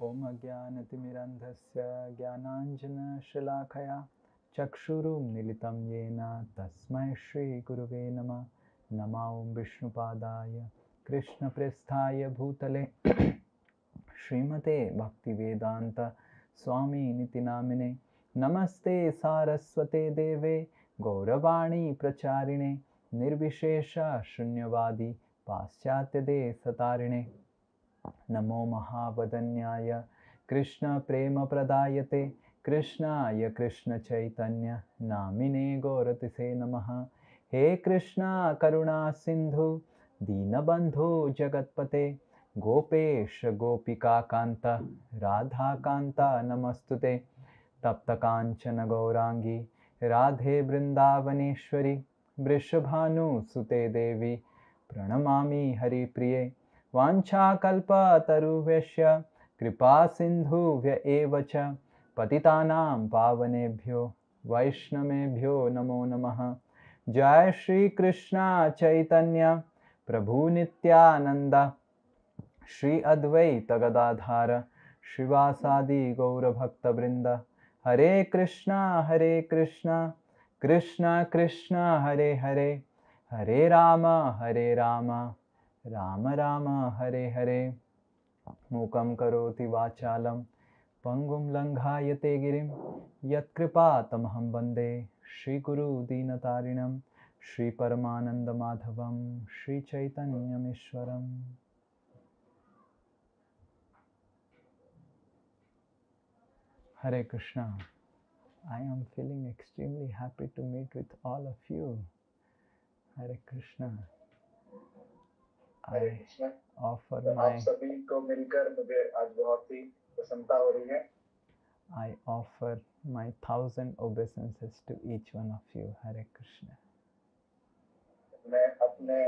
Om Ajnanatimirandhasya Jnananjana-shalakaya Chakshurum Militam Yena Tasmai Shri Guruve Namah. Nama Om Vishnupadaya Krishna Presthaya Bhutale Srimate Bhaktivedanta Swami Niti Namine Namaste Saraswate Deve Gauravani Pracharine Nirvishesha Shunyavadi Paschatya De Satarine Namo Mahavadanyaya Krishna Prema Pradayate Krishnaya Krishna Chaitanya Namine Gauratise Namaha. He Krishna Karuna Sindhu Dinabandhu Jagatpate Gopesh Gopika Kanta Radha Kanta Namastute Tapta Kanchana Gaurangi Radhe Vrindavaneshwari Vrishabhanu Sute Devi Pranamami Hari Priye Vancha Kalpa Taruvesha Kripa Sindhu Vya Evacha Patitanam Pavanebhyo Vaishnamebhyo Namo Namaha. Jai Shri Krishna Chaitanya Prabhu Nityananda Shri Advaita Gadadhara Shivasadi Gaura Bhakta Brinda. Hare Krishna Krishna Krishna Hare Hare Hare Rama Rama Rama Hare Hare. Mukam karoti vachalam Pangum langhayate girim Yat kripa tamaham bande Shri Guru Dinatarinam Shri Paramananda Madhavam Shri Chaitanya Mishwaram. Hare Krishna. I am feeling extremely happy to meet with all of you. Hare Krishna. I offer my सभी को मिलकर मुझे आज बहुत ही प्रसन्नता हो रही है. I offer my 1,000 obeisances to each one of you. Hare Krishna. मैं अपने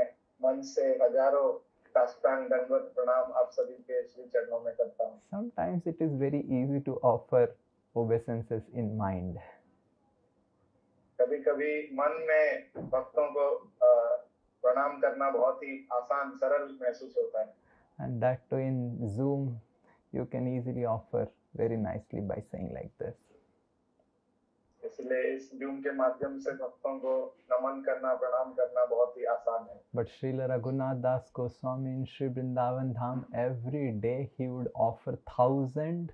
मन से हजारों साष्टांग दंडवत प्रणाम आप सभी के श्री चरणों में करता हूँ. Sometimes it is very easy to offer obeisances in mind. कभी-कभी मन में भक्तों को प्रणाम करना बहुत ही आसान सरल महसूस होता है. And that too in Zoom, you can easily offer very nicely by saying like this. इसलिए इस जूम के माध्यम से भक्तों को नमन करना प्रणाम करना बहुत ही आसान है. But Srila Raghunath Das Goswami in Sri Vrindavan Dham, every day he would offer 1,000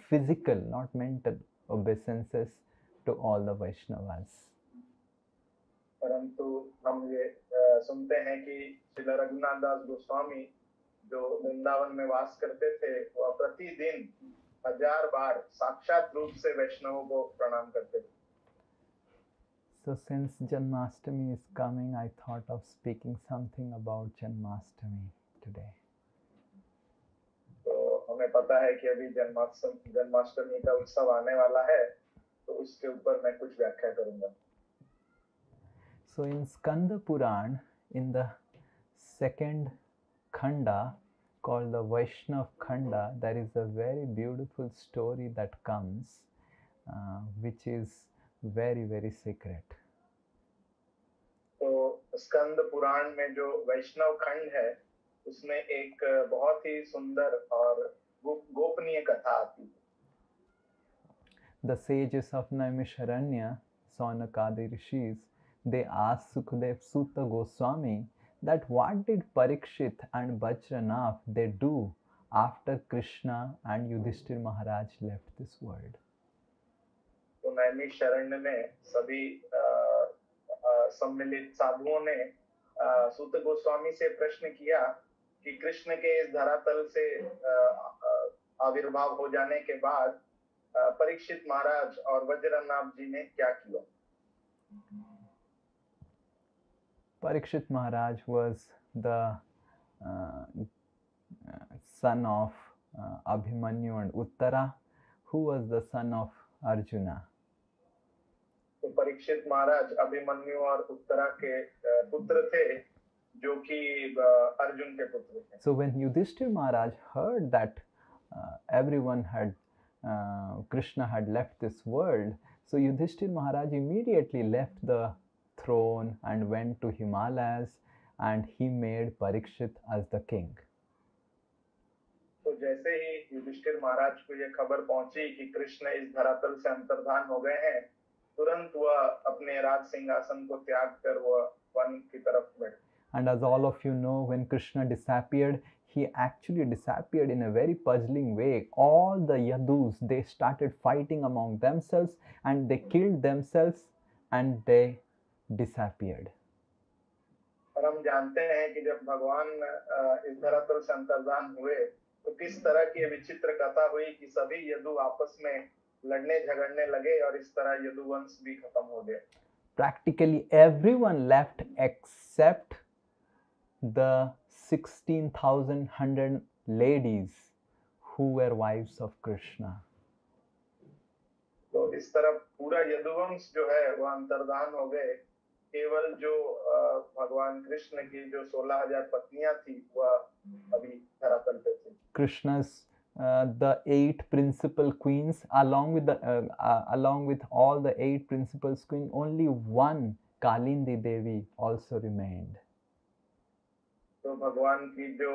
physical, not mental, obeisances to all the Vaishnavas. परंतु हम ये सुनते हैं कि श्री रघुनाथ दास गोस्वामी जो वृंदावन में वास करते थे वह प्रतिदिन 1000 बार साक्षात रूप से वैष्णवों को प्रणाम करते थे. So since Janmashtami is coming, I thought of speaking something about Janmashtami today. तो हमें पता है कि अभी जन्माष्टमी का उत्सव आने वाला है, तो उसके ऊपर मैं कुछ व्याख्या करूंगा. So in Skanda Puran, in the second Khanda called the Vaishnav Khanda, there is a very beautiful story that comes, which is very, very secret. तो स्कंद पुराण में जो वैष्णव खंड है, उसमें एक बहुत ही सुंदर और गोपनीय कथा आती है. The sages of Naimisharanya, Saunakadi Rishis, they asked Sukadev Sutta Goswami that what did Parikshit and Vajranath they do after Krishna and Yudhishthir Maharaj left this world. तो नैमिषारण्य में सभी सम्मिलित साधुओं ने सूत गोस्वामी से प्रश्न किया कि कृष्ण के इस धरातल से आविर्भाव हो जाने के बाद परीक्षित महाराज और वज्रनाथ जी ने क्या किया. Parikshit Maharaj was the son of Abhimanyu and Uttara, who was the son of Arjuna. तो परीक्षित महाराज अभिमन्यु और उत्तरा के पुत्र थे, जो कि अर्जुन के पुत्र थे. So when Yudhishthir Maharaj heard that everyone had Krishna had left this world, so Yudhishthir Maharaj immediately left the throne and went to Himalayas, and he made Parikshit as the king. तो जैसे ही युधिष्ठिर महाराज को ये खबर पहुंची कि कृष्ण इस धरातल से अंतर्धान हो गए हैं, तुरंत वह अपने राज सिंहासन को त्याग कर वह वन की तरफ बढ़े. And as all of you know, when Krishna disappeared, he actually disappeared in a very puzzling way. All the Yadus, they started fighting among themselves and they killed themselves and they disappeared. और हम जानते हैं कि जब भगवान इस धरातल से अंतर्धान हुए तो किस तरह की विचित्र कथा हुई कि सभी यदु आपस में लड़ने झगड़ने लगे और इस तरह यदुवंश भी खत्म हो गए. Practically everyone left except the 16,100 ladies who were wives of Krishna. तो इस तरह पूरा यदुवंश जो है वह अंतर्धान हो गए. केवल जो भगवान कृष्ण की जो 16,000 पत्नियां थी वह अभी धरातल पे थी. Krishna's the 8 principal queens, along with all the 8 principal queens, only one Kalindi Devi also remained. तो भगवान की जो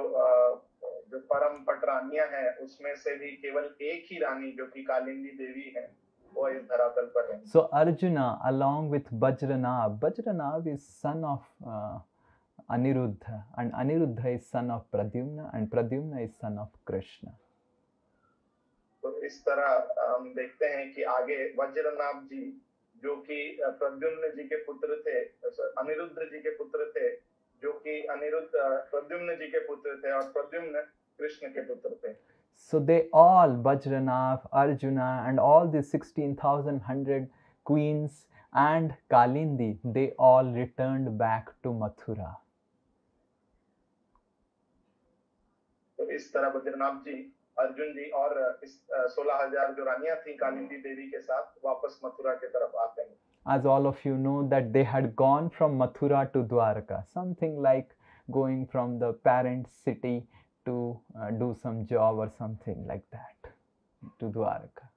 परम पट रानियां हैं उसमें से भी केवल एक ही रानी जो कि कालिंदी देवी है वो इस धरातल पर है. So Arjuna, along with Vajranav is son of Aniruddha, and Aniruddha is son of Pradyumna, and Pradyumna is son of Krishna. तो इस तरह हम देखते हैं कि आगे वज्रनाभ जी जो कि प्रद्युम्न जी के पुत्र थे, अनिरुद्ध जी के पुत्र थे, जो कि अनिरुद्ध प्रद्युम्न जी के पुत्र थे और प्रद्युम्न कृष्ण के पुत्र थे. So they all, Vajranav, Arjuna, and all the 16,100 queens and Kalindi, they all returned back to Mathura. तो इस तरह वज्रनाभ जी, अर्जुन जी और इस 16,000 जो रानियां थी कालिंदी देवी के साथ वापस मथुरा की तरफ आते हैं. As all of you know that they had gone from Mathura to Dwarka, something like going from the parent city to do some job or something like that to Dwarka.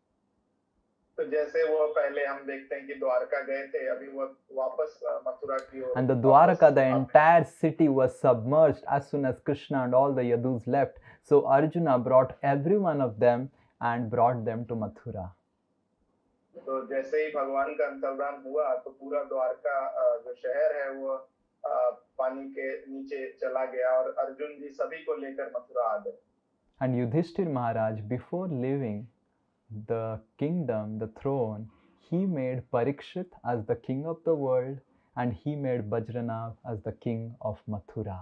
तो जैसे वो पहले हम देखते हैं कि द्वारका गए थे, अभी वो वापस मथुरा की ओर. And the Dwarka, the entire city was submerged as soon as Krishna and all the Yadus left. So Arjuna brought every one of them and brought them to Mathura. तो जैसे ही भगवान का अंतर्धान हुआ तो पूरा द्वारका जो शहर है वो पानी के नीचे चला गया और अर्जुन जी सभी को लेकर मथुरा आ गए. And Yudhishthir Maharaj, before leaving the kingdom, the throne, he made Parikshit as the king of the world and he made Vajranav as the king of Mathura.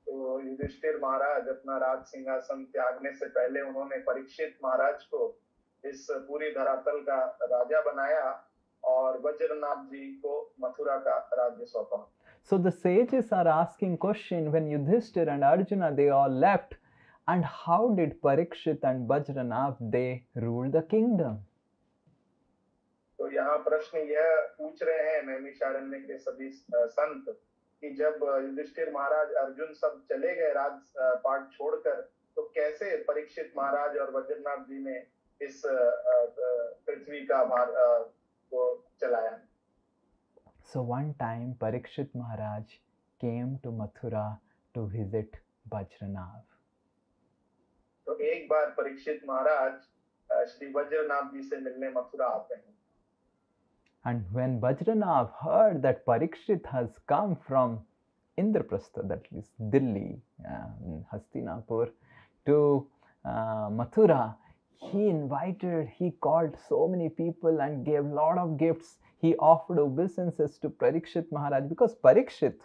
तो युधिष्ठिर महाराज अपना राज सिंहासन त्यागने से पहले उन्होंने परीक्षित महाराज को इस पूरी धरातल का राजा बनाया और वज्रनाभ जी को मथुरा का राज्य सौंपा. So the sages are asking question when Yudhishthir and Arjuna they all left, and how did Parikshit and Vajranav they rule the kingdom? तो यहाँ प्रश्न यह पूछ रहे हैं नैमिषारण्य के सभी संत कि जब युधिष्ठिर महाराज अर्जुन सब चले गए राज पाट छोड़कर तो कैसे परीक्षित महाराज और वज्रनाभ जी ने इस पृथ्वी का भार को चलाया. So one time Parikshit Maharaj came to Mathura to visit Vajranav. तो एक बार परीक्षित महाराज श्री वज्रनाभ जी से मिलने मथुरा आते हैं. And when Vajranav heard that Parikshit has come from Indraprastha, that is Delhi, Hastinapur, to Mathura, he called so many people and gave a lot of gifts. He offered obeisances to Parikshit Maharaj because Parikshit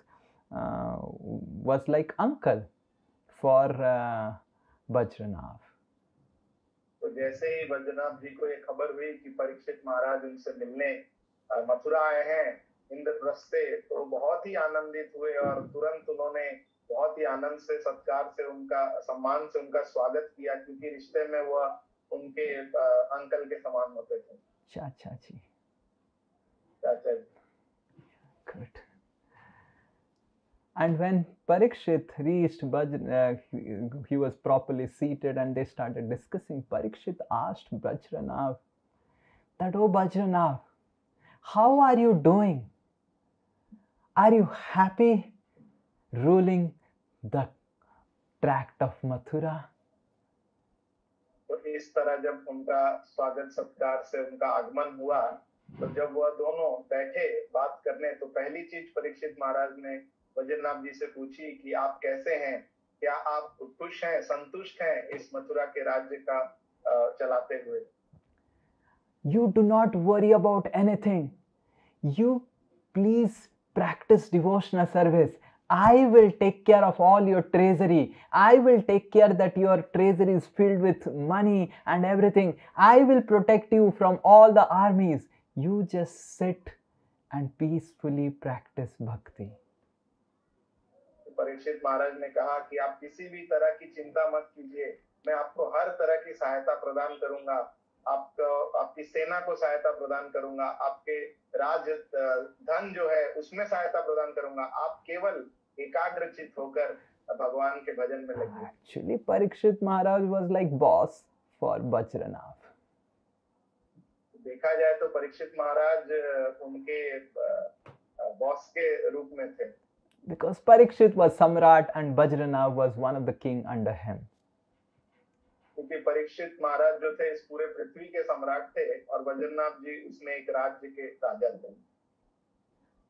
was like uncle for Vajranav. तो जैसे ही वज्रनाभ जी को ये खबर हुई कि परीक्षित महाराज उनसे मिलने मथुरा आए हैं इंद्रप्रस्थ से, तो बहुत ही आनंदित हुए और तुरंत उन्होंने बहुत ही आनंद से सत्कार से उनका सम्मान से उनका स्वागत किया क्योंकि रिश्ते में वह उनके अंकल के समान होते थे. Chacha ji. चाचा जी. Good. And when Parikshit reached he was properly seated and they started discussing. Parikshit asked Vajranav that, "Oh Vajranav, how are you doing? Are you happy ruling the tract of Mathura. तो इस तरह जब उनका स्वागत सत्कार से उनका आगमन हुआ, तो जब वह दोनों बैठे बात करने, तो पहली चीज परीक्षित महाराज ने वज्रनाभ जी से पूछी कि आप कैसे हैं, क्या आप खुश हैं, संतुष्ट हैं इस मथुरा के राज्य का चलाते हुए। You do not worry about anything. You please practice devotional service. I will take care of all your treasury. I will take care that your treasury is filled with money and everything. I will protect you from all the armies. You just sit and peacefully practice bhakti. Parikshit महाराज ने कहा कि आप किसी भी तरह की चिंता मत कीजिए, मैं आपको हर तरह की सहायता प्रदान करूंगा, आपको आपकी सेना को सहायता प्रदान करूंगा, आपके राज धन जो है उसमें सहायता प्रदान करूंगा, आप केवल एकाग्रचित होकर भगवान के भजन में लगिए। Actually, Parikshit Maharaj was like boss for Vajranath. देखा जाए तो परीक्षित महाराज उनके बॉस के रूप में थे। Because Parikshit was Samrat and Vajranath was one of the king under him. क्योंकि परीक्षित महाराज जो थे इस पूरे पृथ्वी के सम्राट थे और वज्रनाथ जी उसमें एक राज्य के राजा थे।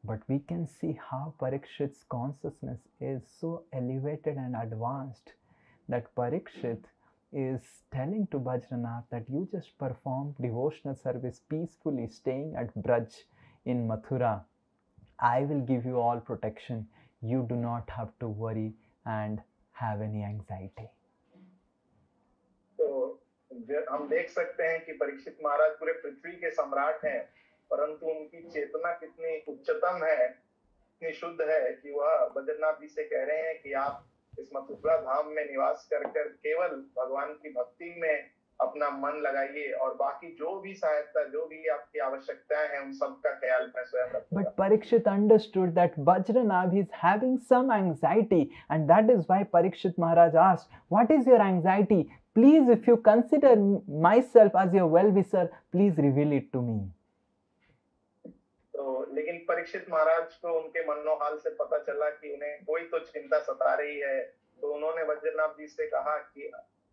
But we can see how Parikshit's consciousness is so elevated and advanced that Parikshit is telling to Vajranath that you just perform devotional service peacefully, staying at Braj in Mathura. I will give you all protection. You do not have to worry and have any anxiety. हम देख सकते हैं कि परीक्षित महाराज पूरे पृथ्वी के सम्राट हैं, परंतु उनकी चेतना कितनी उच्चतम है, इतनी शुद्ध है कि वह बद्रीनाथ जी से कह रहे हैं कि आप इस मथुरा धाम में निवास कर केवल भगवान की भक्ति में अपना मन लगाइए और बाकी जो भी सहायता, जो भी आपकी आवश्यकताएं हैं, उन सब का ख्याल मैं स्वयं रखूंगा। But Parikshit understood that Vajranath is having some anxiety, and that is why Parikshit Maharaj asked, "What is your anxiety? Please, if you consider myself as your well-wisher, please reveal it to me." तो लेकिन परीक्षित महाराज को उनके मनोहाल से पता चला कि उन्हें कोई तो चिंता सता रही है, तो उन्होंने वज्रनाथ जी से कहा कि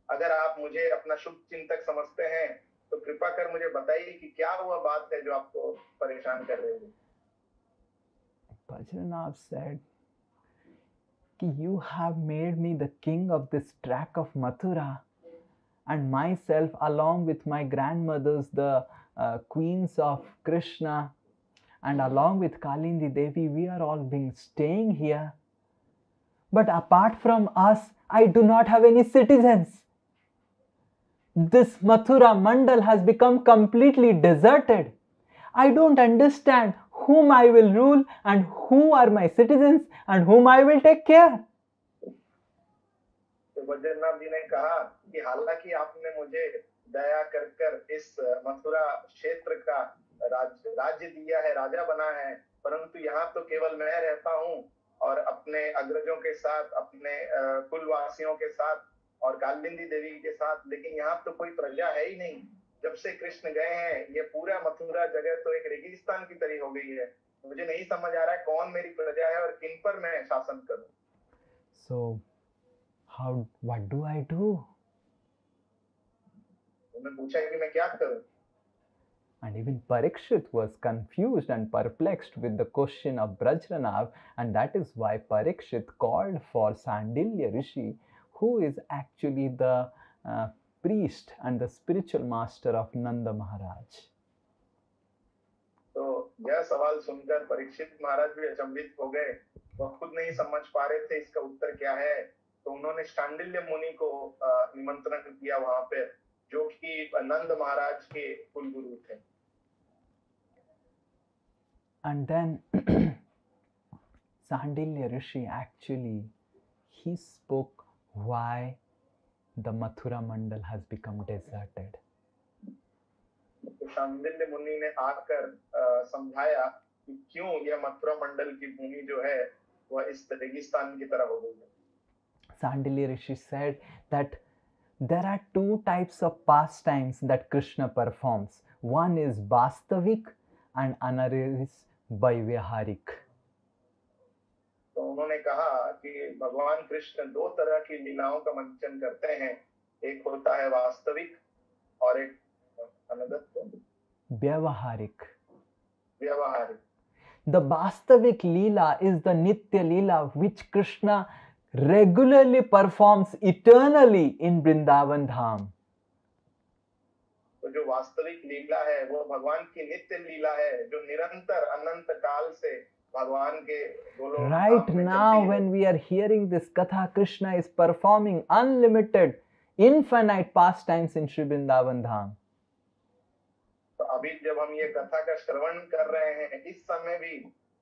अगर आप मुझे अपना शुभ चिंतक समझते हैं तो कृपा कर मुझे बताइए कि क्या वह बात है जो आपको परेशान कर रही है। Vajranath said, "You have made me the king of this tract of Mathura, and myself, along with my grandmothers, the queens of Krishna, and along with Kalindi Devi, we are all being staying here. But apart from us, I do not have any citizens. This Mathura Mandal has become completely deserted. I don't understand whom I will rule and who are my citizens and whom I will take care." तो वज्रनाथ जी ने कहा कि हालांकि आपने मुझे दया कर इस मथुरा क्षेत्र का राज्य दिया है, राजा बना है, परंतु यहाँ तो केवल मैं रहता हूँ और अपने अग्रजों के साथ, अपने कुलवासियों के साथ और कालिंदी देवी के साथ, लेकिन यहाँ तो कोई प्रजा है ही नहीं। जब से कृष्ण गए हैं ये पूरा मथुरा जगह तो एक रेगिस्तान की तरह हो गई है। मुझे नहीं समझ आ रहा है कौन मेरी प्रजा है और किन पर मैं शासन करूं। So what do I do? उन्होंने पूछा कि मैं क्या करूं। And even Parikshit was confused and perplexed with the question of Brajranath, and that is why Parikshit called for Sandilya Rishi, who is actually the priest and the spiritual master of Nanda Maharaj. तो यह सवाल सुनकर परीक्षित महाराज भी अचंभित हो गए, वह खुद नहीं समझ पा रहे थे इसका उत्तर क्या है। तो उन्होंने शांडिल्य मुनि को निमंत्रण किया वहां पे, जो कि नंद महाराज के कुलगुरु थे। And then Sandilya Rishi actually he spoke why the Mathura Mandal has become deserted. तो शांडिल्य मुनि ने आकर समझाया कि क्यों यह मथुरा मंडल की भूमि जो है वह इस रेगिस्तान की तरह हो गई है। Sandilya Rishi said that there are two types of pastimes that Krishna performs. One is Vastavik and another is Vaivyaharik. तो उन्होंने कहा कि भगवान कृष्ण दो तरह की लीलाओं का मंचन करते हैं, एक होता है वास्तविक और एक अनदर व्यवहारिक. व्यवहारिक. The Vastavik Leela is the Nitya Leela which Krishna regularly performs eternally in Vrindavan Dham. तो जो वास्तविक लीला है वो भगवान की नित्य लीला है जो निरंतर अनंत काल से भगवान के गोलोक Right धाम में now, चलती है. when we are hearing this Katha, Krishna is performing unlimited, infinite pastimes in Sri Vrindavan Dham. तो अभी जब हम ये कथा का श्रवण कर रहे हैं, इस समय भी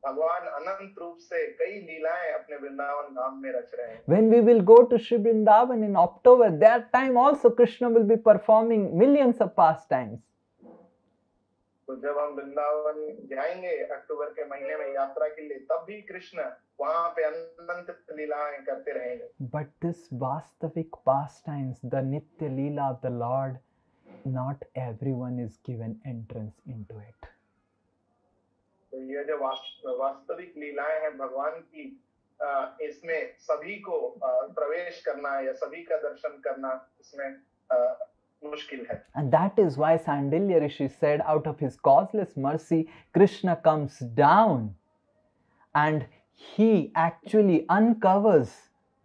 भगवान अनंत रूप से कई लीलाएं अपने वृंदावन धाम में रच रहे हैं. When we will go to Sri Vrindavan in October, that time also Krishna will be performing millions of pastimes. तो जब हम वृंदावन जाएंगे अक्टूबर के महीने में यात्रा के लिए, तब भी कृष्ण वहां पे अनंत लीलाएं करते रहेंगे. But this Vastavik pastimes, the Nitya Leela of the Lord, not everyone is given entrance into it. तो ये जो वास्तविक लीलाएं हैं भगवान की, इसमें सभी को प्रवेश करना या सभी का दर्शन करना इसमें मुश्किल है. And that is why Sandilya Rishi said, out of his causeless mercy, Krishna comes down and he actually uncovers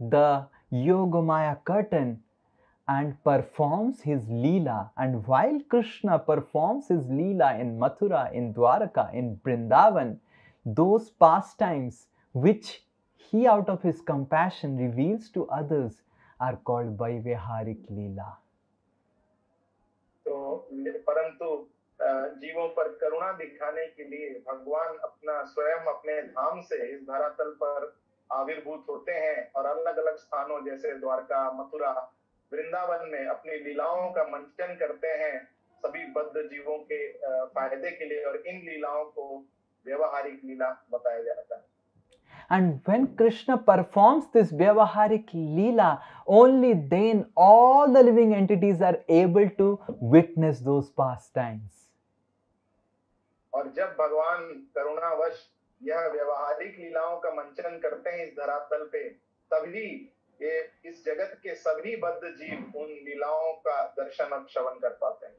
the Yogamaya curtain and performs his Leela. And while Krishna performs his Leela in Mathura, in Dwaraka, in Vrindavan, those pastimes which he out of his compassion reveals to others are called Vaivaharik Leela. तो परंतु जीवों पर करुणा दिखाने के लिए भगवान अपना स्वयं अपने धाम से इस धरातल पर आविर्भूत होते हैं और अलग अलग स्थानों जैसे द्वारका, मथुरा, वृंदावन में अपनी लीलाओं का मंचन करते हैं सभी बद्ध जीवों के फायदे के लिए, और इन लीलाओं को व्यवहारिक लीला बताया जाता है. And when Krishna performs this Vyavaharik Leela, only then all the living entities are able to witness those pastimes. और जब भगवान करुणावश यह व्यवहारिक लीलाओं का मंचन करते हैं इस धरातल पे, तभी ये इस जगत के सभी बद्ध जीव उन लीलाओं का दर्शन और श्रवण कर पाते हैं.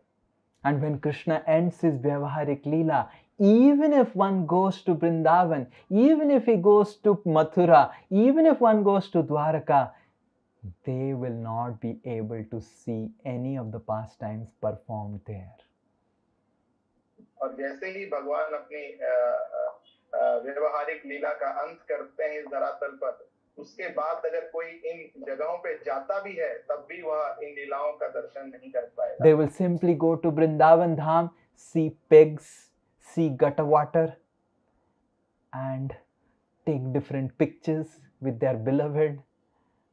And when Krishna ends his Vyavaharik Leela, even if one goes to Vrindavan, even if he goes to Mathura, even if one goes to Dwaraka, they will not be able to see any of the pastimes performed there. और जैसे ही भगवान अपनी व्यवहारिक लीला का अंत करते हैं इस धरातल पर, उसके बाद अगर कोई इन जगहों पे जाता भी है, तब भी वह इन लीलाओं का दर्शन नहीं कर पाएगा. They will simply go to Vrindavan Dham, see pigs, see gutter water, and take different pictures with their beloved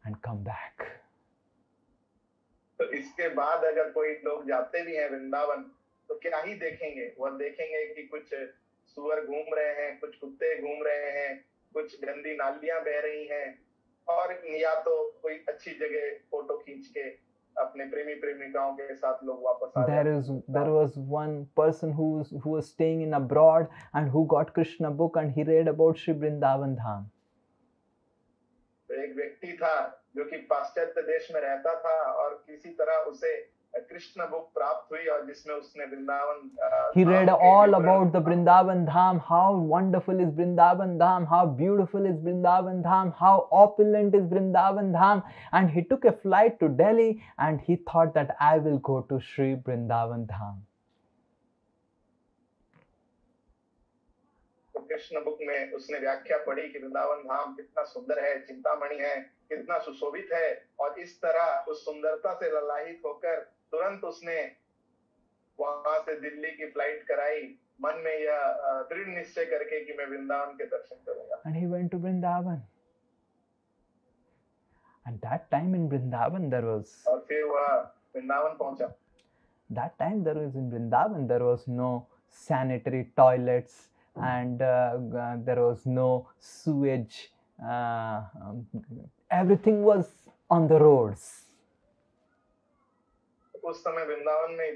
and come back. तो इसके बाद अगर कोई लोग जाते भी हैं वृंदावन, तो क्या ही देखेंगे? वह देखेंगे कि कुछ सुअर घूम रहे हैं, कुछ कुत्ते घूम रहे हैं, कुछ गंदी नालियां बह रही हैं, और या तो कोई अच्छी जगह फोटो खींच के अपने प्रेमी प्रेमिकाओं के साथ लोग वापस आ जाते हैं. There was one person who was staying in abroad and who got Krishna book and he read about Sri Vrindavan Dham. तो एक व्यक्ति था जो कि पाश्चात्य देश में रहता था और किसी तरह उसे कृष्ण बुक प्राप्त हुई और जिसमें उसने Vrindavan He read all about the Vrindavan Dham, how wonderful is Vrindavan Dham, how beautiful is Vrindavan Dham, how opulent is Vrindavan Dham, and he took a flight to Delhi and he thought that I will go to Sri Vrindavan Dham. Krishna book में उसने व्याख्या पढ़ी कि वृंदावन धाम कितना सुंदर है, चिंतामणि है, कितना सुशोभित है, और इस तरह उस सुंदरता से ललाहित होकर तुरंत उसने वहां से दिल्ली की फ्लाइट कराई, मन में यह दृढ़ निश्चय करके कि मैं वृंदावन के दर्शन करूंगा. And he went to Vrindavan. And that time in Vrindavan there was. और फिर वह वृंदावन पहुंचा. That time there was in Vrindavan there was no sanitary toilets and there was no sewage. Everything was on the roads. उस समय वृंदावन में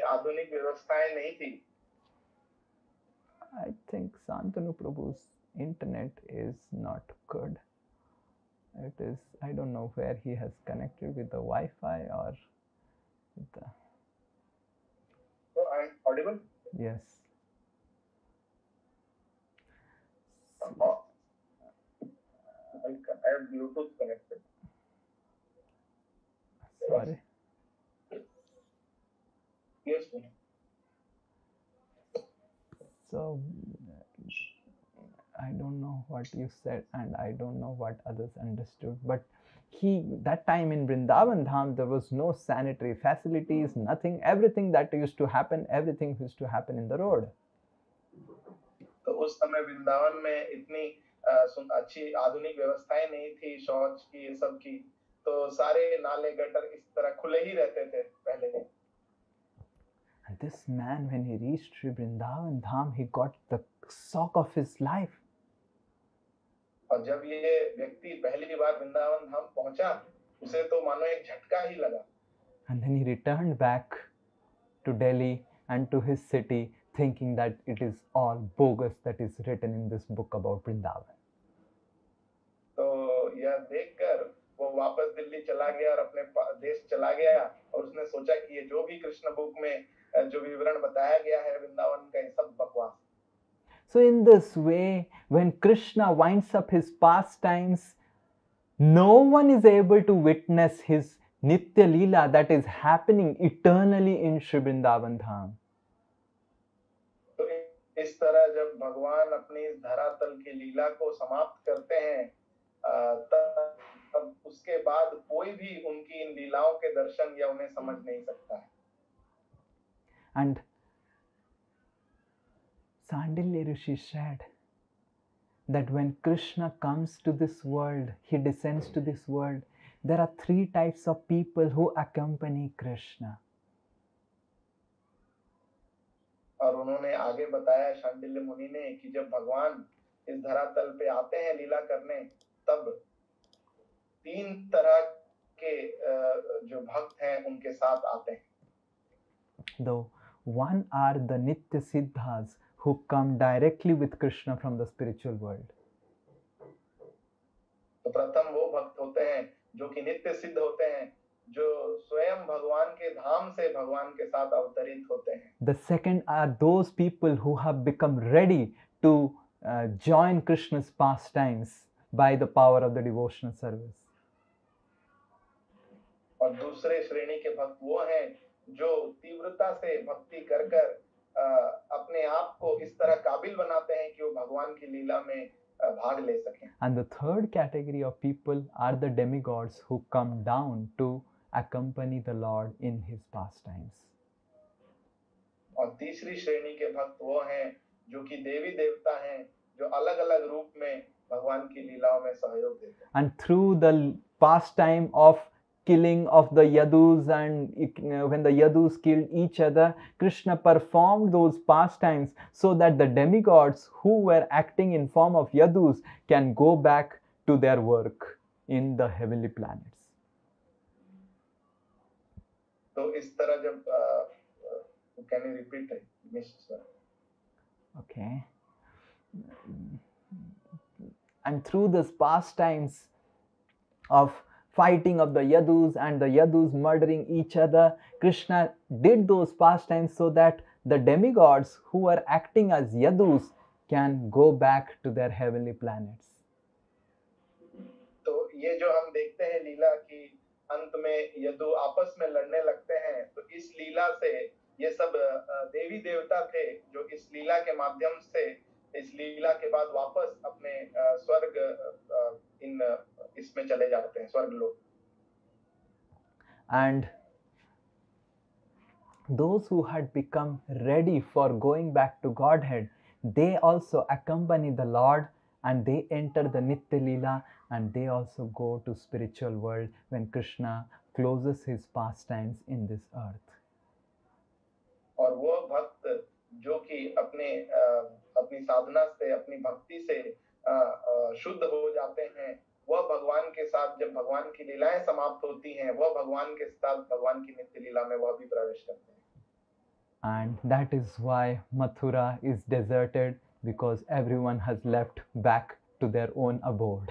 आधुनिक व्यवस्थाएं नहीं थी. I think Santanu Prabhu's internet is not good. It is, I don't know where he has connected with the Wi-Fi or with the, So I'm audible? yes. I have Bluetooth connected. Sorry. Yes. So I don't know what you said and I don't know what others understood, but that time in Vrindavan Dham there was no sanitary facilities, nothing, everything that used to happen, everything used to happen in the road. तो उस समय वृंदावन में इतनी अच्छी आधुनिक व्यवस्थाएं नहीं थी, शौच की, ये सब की, तो सारे नाले गटर इस तरह खुले ही रहते थे पहले. And this man, when he reached Sri Vrindavan Dham, he got the shock of his life. और जब ये व्यक्ति पहली बार वृंदावन धाम पहुंचा, उसे तो मानो एक झटका ही लगा. And then he returned back to Delhi and to his city, thinking that it is all bogus that is written in this book about Vrindavan. तो यह देखकर वो वापस दिल्ली चला गया और अपने देश चला गया और उसने सोचा कि ये जो भी कृष्ण बुक में जो विवरण बताया गया है वृंदावन का, ये सब बकवास. So in this way, when Krishna winds up his pastimes, no one is able to witness his Nitya Leela that is happening eternally in Sri Vrindavan Dham. तो इस तरह जब भगवान अपनी इस धरातल की लीला को समाप्त करते हैं, तब उसके बाद कोई भी उनकी इन लीलाओं के दर्शन या उन्हें समझ नहीं सकता है. And Sandilya Rishi said that when Krishna comes to this world, he descends to this world, there are three types of people who accompany Krishna. और उन्होंने आगे बताया शांडिल्य मुनि ने कि जब भगवान इस धरातल पे आते हैं लीला करने, तब तीन तरह के जो भक्त हैं उनके साथ आते हैं. Though one are the Nitya Siddhas who come directly with Krishna from the spiritual world. तो प्रथम वो भक्त होते हैं जो कि नित्य सिद्ध होते हैं, जो स्वयं भगवान के धाम से भगवान के साथ अवतरित होते हैं. The second are those people who have become ready to join Krishna's pastimes by the power of the devotional service. और दूसरे श्रेणी के भक्त वो हैं जो तीव्रता से भक्ति कर कर अपने आप को इस तरह काबिल बनाते हैं कि वो भगवान की लीला में भाग ले सकें. And the third category of people are the demigods who come down to accompany the Lord in his pastimes. और तीसरी श्रेणी के भक्त वो हैं जो कि देवी देवता हैं, जो अलग-अलग रूप में भगवान की लीलाओं में सहयोग देते हैं. And through the pastime of killing of the Yadus, and when the Yadus killed each other, Krishna performed those pastimes so that the demigods who were acting in form of Yadus can go back to their work in the heavenly planets. तो इस तरह जब can you repeat it, Mr. Okay. And through this pastimes of fighting of the Yadus and the Yadus murdering each other, Krishna did those pastimes so that the demigods who were acting as Yadus can go back to their heavenly planets. तो ये जो हम देखते हैं लीला की अंत में यदु आपस में लड़ने लगते हैं, तो इस लीला से ये सब देवी देवता थे जो इस लीला के माध्यम से इस लीला के बाद वापस अपने स्वर्ग इसमें चले जाते हैं, स्वर्ग लोक. And those who had become ready for going back to Godhead, they also accompany the Lord and they enter the Nitya Leela and they also go to spiritual world when Krishna closes his pastimes in this earth. और वो भक्त जो कि अपनी साधना से, अपनी भक्ति से शुद्ध हो जाते हैं, वह भगवान के साथ जब भगवान की लीलाएं समाप्त होती हैं, वह भगवान के साथ भगवान की नित्य लीला में वह भी प्रवेश करते हैं. And that is why Mathura is deserted, because everyone has left back to their own abode.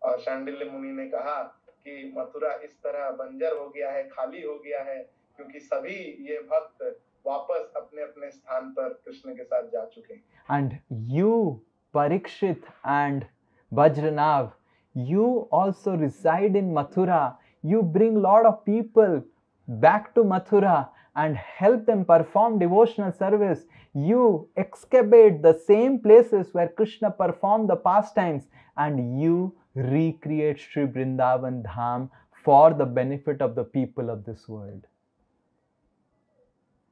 और शांडिल्य मुनि ने कहा कि मथुरा इस तरह बंजर हो गया है, खाली हो गया है, क्योंकि सभी ये भक्त वापस अपने अपने स्थान पर कृष्ण के साथ जा चुके हैं. And you, Parikshit and Vajranav, you also reside in Mathura. You bring lot of people back to Mathura and help them perform devotional service. You excavate the same places where Krishna performed the pastimes, and you recreate Sri Vrindavan Dham for the benefit of the people of this world.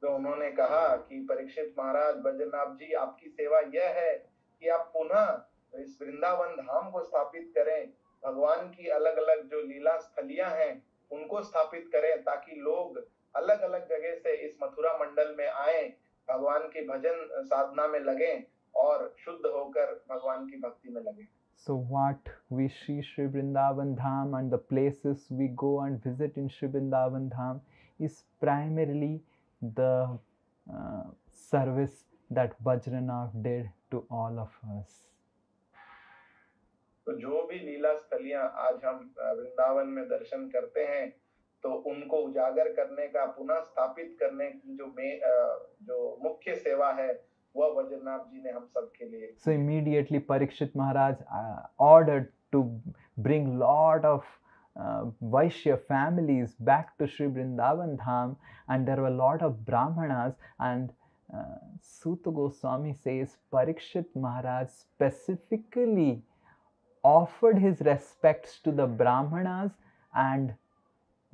तो उन्होंने कहा कि परीक्षित महाराज, बद्रीनाथ जी, आपकी सेवा यह है कि आप पुनः इस वृंदावन धाम को स्थापित करें, भगवान की अलग अलग जो लीला स्थलियां हैं उनको स्थापित करें, ताकि लोग अलग अलग जगह से इस मथुरा मंडल में आए, भगवान की भजन साधना में लगें और शुद्ध होकर भगवान की भक्ति में लगें. So what we see Sri Vrindavan Dham and the places we go and visit in Sri Vrindavan Dham is primarily the service that Vajranath did to all of us. तो जो भी लीला स्थलियां आज हम वृंदावन में दर्शन करते हैं, तो उनको उजागर करने का, पुनः स्थापित करने की जो मुख्य सेवा है, वह वज्रनाथ जी ने हम सब के लिए. So immediately Parikshit Maharaj ordered to bring lot of Vaishya families back to Sri Vrindavan Dham, and there were a lot of Brahmanas, and Suta Goswami says Parikshit Maharaj specifically offered his respects to the Brahmanas, and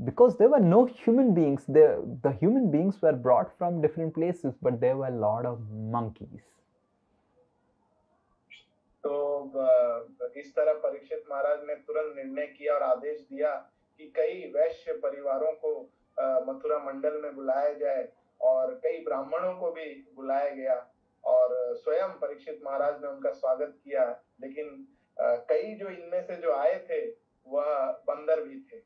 because there were no human beings, the human beings were brought from different places, but there were a lot of monkeys. तो इस तरह परीक्षित महाराज ने तुरंत निर्णय किया और आदेश दिया कि कई वैश्य परिवारों को मथुरा मंडल में बुलाया जाए, और कई ब्राह्मणों को भी बुलाया गया, और स्वयं परीक्षित महाराज ने उनका स्वागत किया. लेकिन कई जो इनमें से जो आए थे वह बंदर भी थे.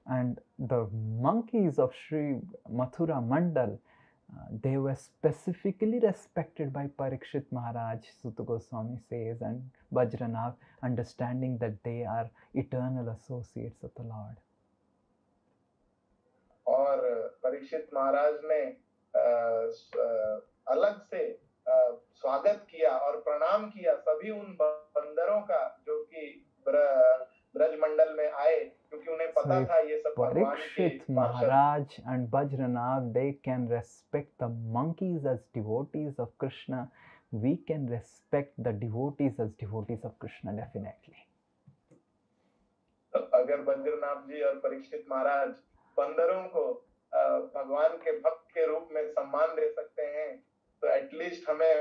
And the monkeys of Sri Mathura Mandal, they were specifically respected by Parikshit Maharaj, Suta Goswami says, and Vajranath, understanding that they are eternal associates of the Lord. और परीक्षित महाराज ने अलग से स्वागत किया और प्रणाम किया सभी उन बंदरों का जो कि ब्रज मंडल में आए, क्योंकि उन्हें पता था ये सब भगवान के. Parikshit Maharaj and Vajranath, they can respect the monkeys as devotees of Krishna. We can respect the devotees as devotees of Krishna, definitely. अगर बद्रीनाथ जी और परीक्षित महाराज बंदरों को भगवान के भक्त के रूप में सम्मान दे सकते हैं, तो एटलीस्ट हमें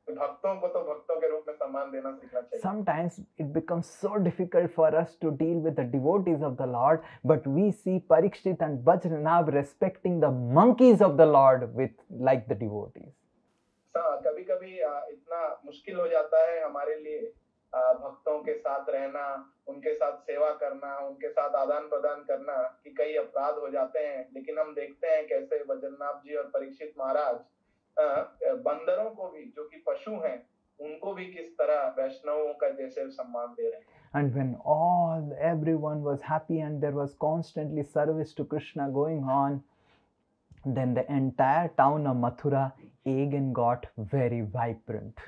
भक्तों को तो भक्तों के रूप में सम्मान देना सीखना चाहिए. Sometimes it becomes so difficult for us to deal with the devotees of the Lord, but we see Parikshit and Vajranath respecting the monkeys of the Lord with like the devotees. कभी-कभी इतना मुश्किल हो जाता है हमारे लिए भक्तों के साथ रहना, उनके साथ सेवा करना, उनके साथ आदान प्रदान करना, कि कई अपराध हो जाते हैं. लेकिन हम देखते हैं कैसे वज्रनाथ जी और परीक्षित महाराज बंदरों को भी, जो कि पशु हैं, उनको भी किस तरह वैष्णवों का जैसे सम्मान दे रहे हैं. And when everyone was happy and there was constantly service to Krishna going on, then the entire town of Mathura again got very vibrant.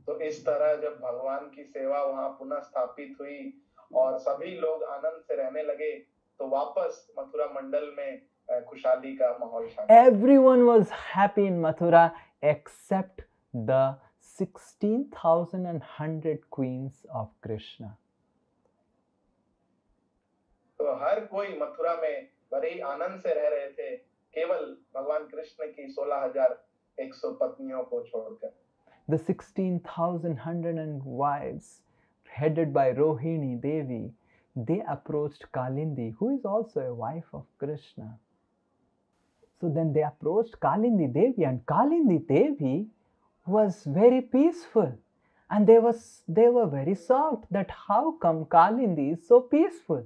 तो इस तरह जब भगवान की सेवा वहां पुनः स्थापित हुई और सभी लोग आनंद से रहने लगे, तो वापस मथुरा मंडल में खुशहाली का माहौल छा गया. Everyone was happy in Mathura except the 16,100 queens of Krishna. तो हर कोई मथुरा में बड़े ही आनंद से रह रहे थे, केवल भगवान कृष्ण की 16,100 पत्नियों को छोड़कर. The 16,100 wives headed by Rohini Devi, they approached Kalindi, who is also a wife of Krishna. So then they approached Kalindi Devi, and Kalindi Devi was very peaceful, and they were very shocked that how come Kalindi is so peaceful.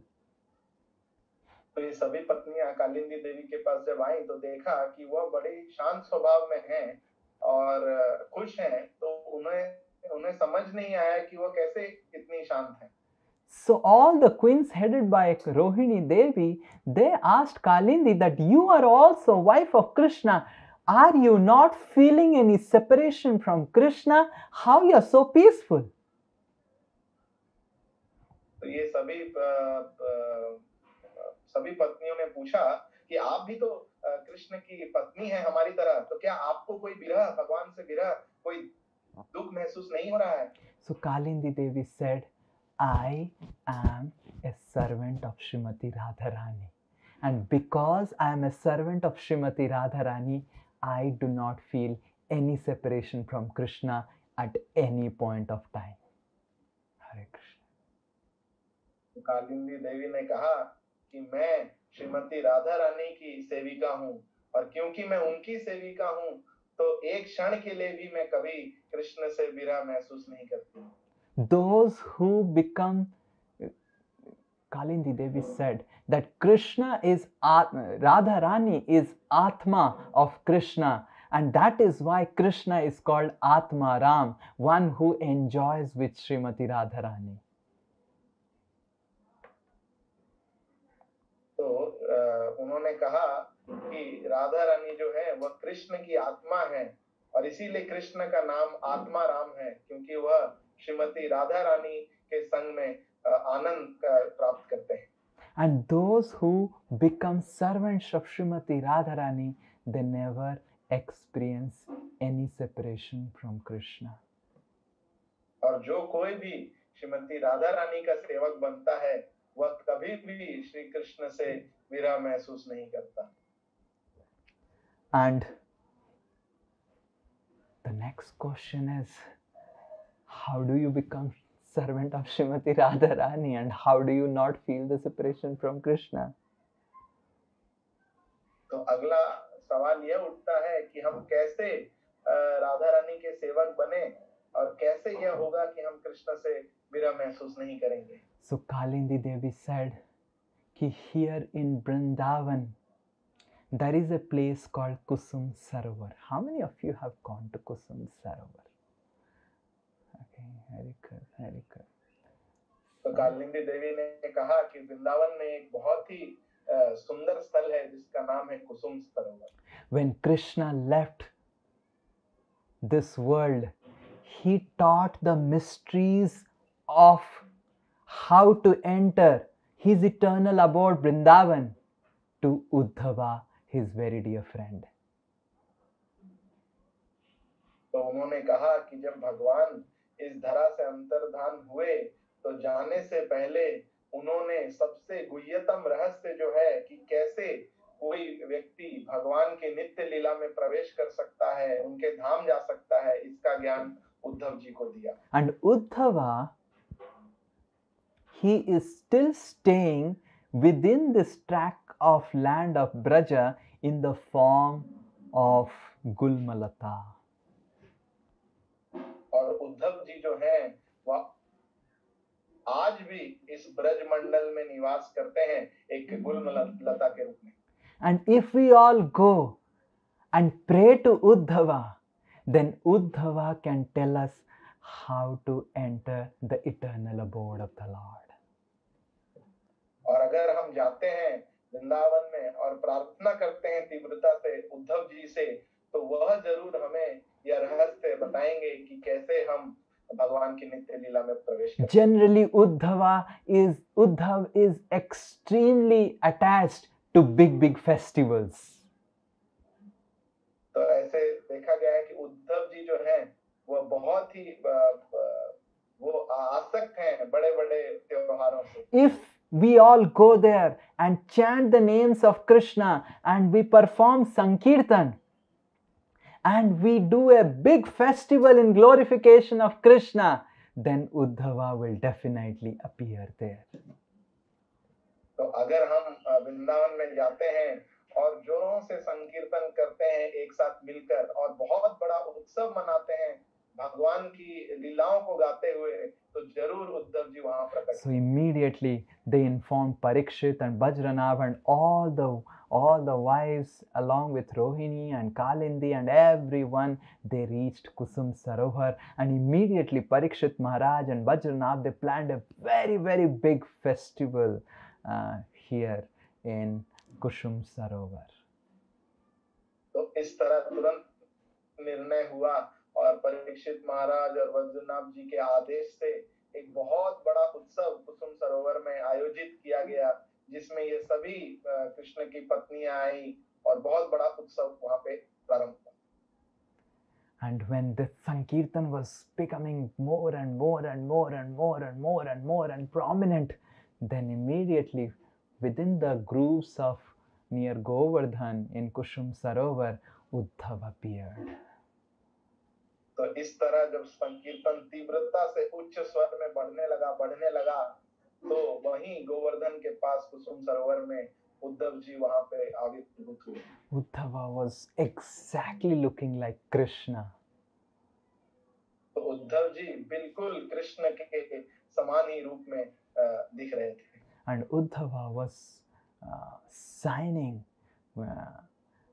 तो ये सभी पत्नियां कालिंदी देवी के पास जब आई तो देखा कि वह बड़े शांत स्वभाव में हैं और खुश हैं, तो उन्हें उन्हें समझ नहीं आया कि वह कैसे इतनी शांत हैं। So all the queens headed by Rohini Devi, they asked Kalindi that you are also wife of Krishna. Are you not feeling any separation from Krishna? How you are so peaceful? तो ये सभी पत्नियों ने पूछा कि आप भी तो कृष्ण की पत्नी हैं हमारी तरह, तो क्या आपको कोई विरह, भगवान से विरह, कोई दुख महसूस नहीं हो रहा है? So Kalindi Devi said, I am a servant of Srimati Radharani. And because I am a servant of Srimati Radharani, I do not feel any separation from Krishna at any point of time. Hare Krishna. तो कालिंदी देवी ने कहा कि मैं श्रीमती राधा रानी की सेविका हूँ, और क्योंकि मैं उनकी सेविका हूँ तो एक क्षण के लिए भी मैं कभी कृष्ण से विरह महसूस नहीं करती। Those who become, Kalindi Devi said that Krishna is Radharani is Atma of Krishna, and that is why Krishna is called Atma Ram, one who enjoys with Srimati Radharani. तो उन्होंने कहा कि राधा रानी जो है वह कृष्ण की आत्मा है, और इसीलिए कृष्ण का नाम आत्मा राम है, क्योंकि वह श्रीमती राधा रानी के संग में आनंद प्राप्त करते हैं। And those who become servants of Srimati Radharani, they never experience any separation from Krishna. और जो कोई भी श्रीमती राधा रानी का सेवक बनता है वह कभी भी श्री कृष्ण से विरह महसूस नहीं करता। And the next question is, how do you become servant of Srimati Radharani, and how do you not feel the separation from Krishna? तो अगला सवाल यह उठता है कि हम कैसे राधा रानी के सेवक बने, और कैसे यह होगा कि हम कृष्ण से विरह महसूस नहीं करेंगे। So Kalindi Devi said कि here in Vrindavan there is a place called Kusum Sarovar. How many of you have gone to Kusum Sarovar? Okay, very good, very good. तो कालिंदी देवी ने कहा कि वृंदावन में एक बहुत ही सुंदर स्थल है जिसका नाम है कुसुम सरोवर। When Krishna left this world, he taught the mysteries of how to enter his eternal abode Vrindavan to Uddhava, his very dear friend. तो उन्होंने कहा कि जब भगवान इस धरा से अंतर्धान हुए तो जाने से पहले उन्होंने सबसे गुह्यतम रहस्य जो है कि कैसे कोई व्यक्ति भगवान के नित्य लीला में प्रवेश कर सकता है, उनके धाम जा सकता है, इसका ज्ञान उद्धव जी को दिया। And Uddhava, he is still staying within this tract of land of Braja in the form of Gulmalata. और उद्धव जी जो हैं वह आज भी इस ब्रज मंडल में निवास करते हैं एक गुलमलता के रूप में। And if we all go and pray to Uddhava, then Uddhava can tell us how to enter the eternal abode of the Lord. और अगर हम जाते हैं वृंदावन में और प्रार्थना करते हैं तीव्रता से उद्धव जी से, तो वह जरूर हमें यह रहस्य बताएंगे कि कैसे हम भगवान की नित्य लीला में प्रवेश करें। Generally, Uddhav is extremely attached to big festivals. तो ऐसे देखा गया है कि उद्धव जी जो हैं वह बहुत ही वो आसक्त हैं बड़े-बड़े त्योहारों से। If we all go there and chant the names of Krishna and we perform Sankirtan and we do a big festival in glorification of Krishna, then Uddhava will definitely appear there. तो अगर हम वृंदावन में जाते हैं और जोरों से संकीर्तन करते हैं एक साथ मिलकर और बहुत बड़ा उत्सव मनाते हैं भगवान की लीलाओं को गाते हुए, तो जरूर उद्धव जी वहां प्रकट So immediately they informed Parikshit and Bajranav and all the wives along with Rohini and Kalindi and everyone. They reached Kusum Sarovar, and immediately Parikshit Maharaj and Bajranav, they planned a very big festival here in Kusum Sarovar. तो इस तरह तुरंत निर्णय हुआ और परीक्षित महाराज और वज्रनाभ जी के आदेश से एक बहुत बड़ा उत्सव कुसुम सरोवर में आयोजित किया गया, जिसमें ये सभी कृष्ण की पत्नियां आई और बहुत बड़ा उत्सव वहां पे प्रारंभ हुआ. And when the Sankirtan was becoming more and prominent, then immediately within the grooves of near Govardhan in Kushum Sarovar, Uddhav appeared. तो इस तरह जब संकीर्तन तीव्रता से उच्च स्वर में बढ़ने लगा तो वहीं गोवर्धन के पास कुसुम सरोवर में उद्धव जी वहां पे आविर्भूत हुए. Uddhava was exactly looking like Krishna. तो उद्धव जी बिल्कुल कृष्ण के समान ही रूप में दिख रहे थे. And Uddhava was signing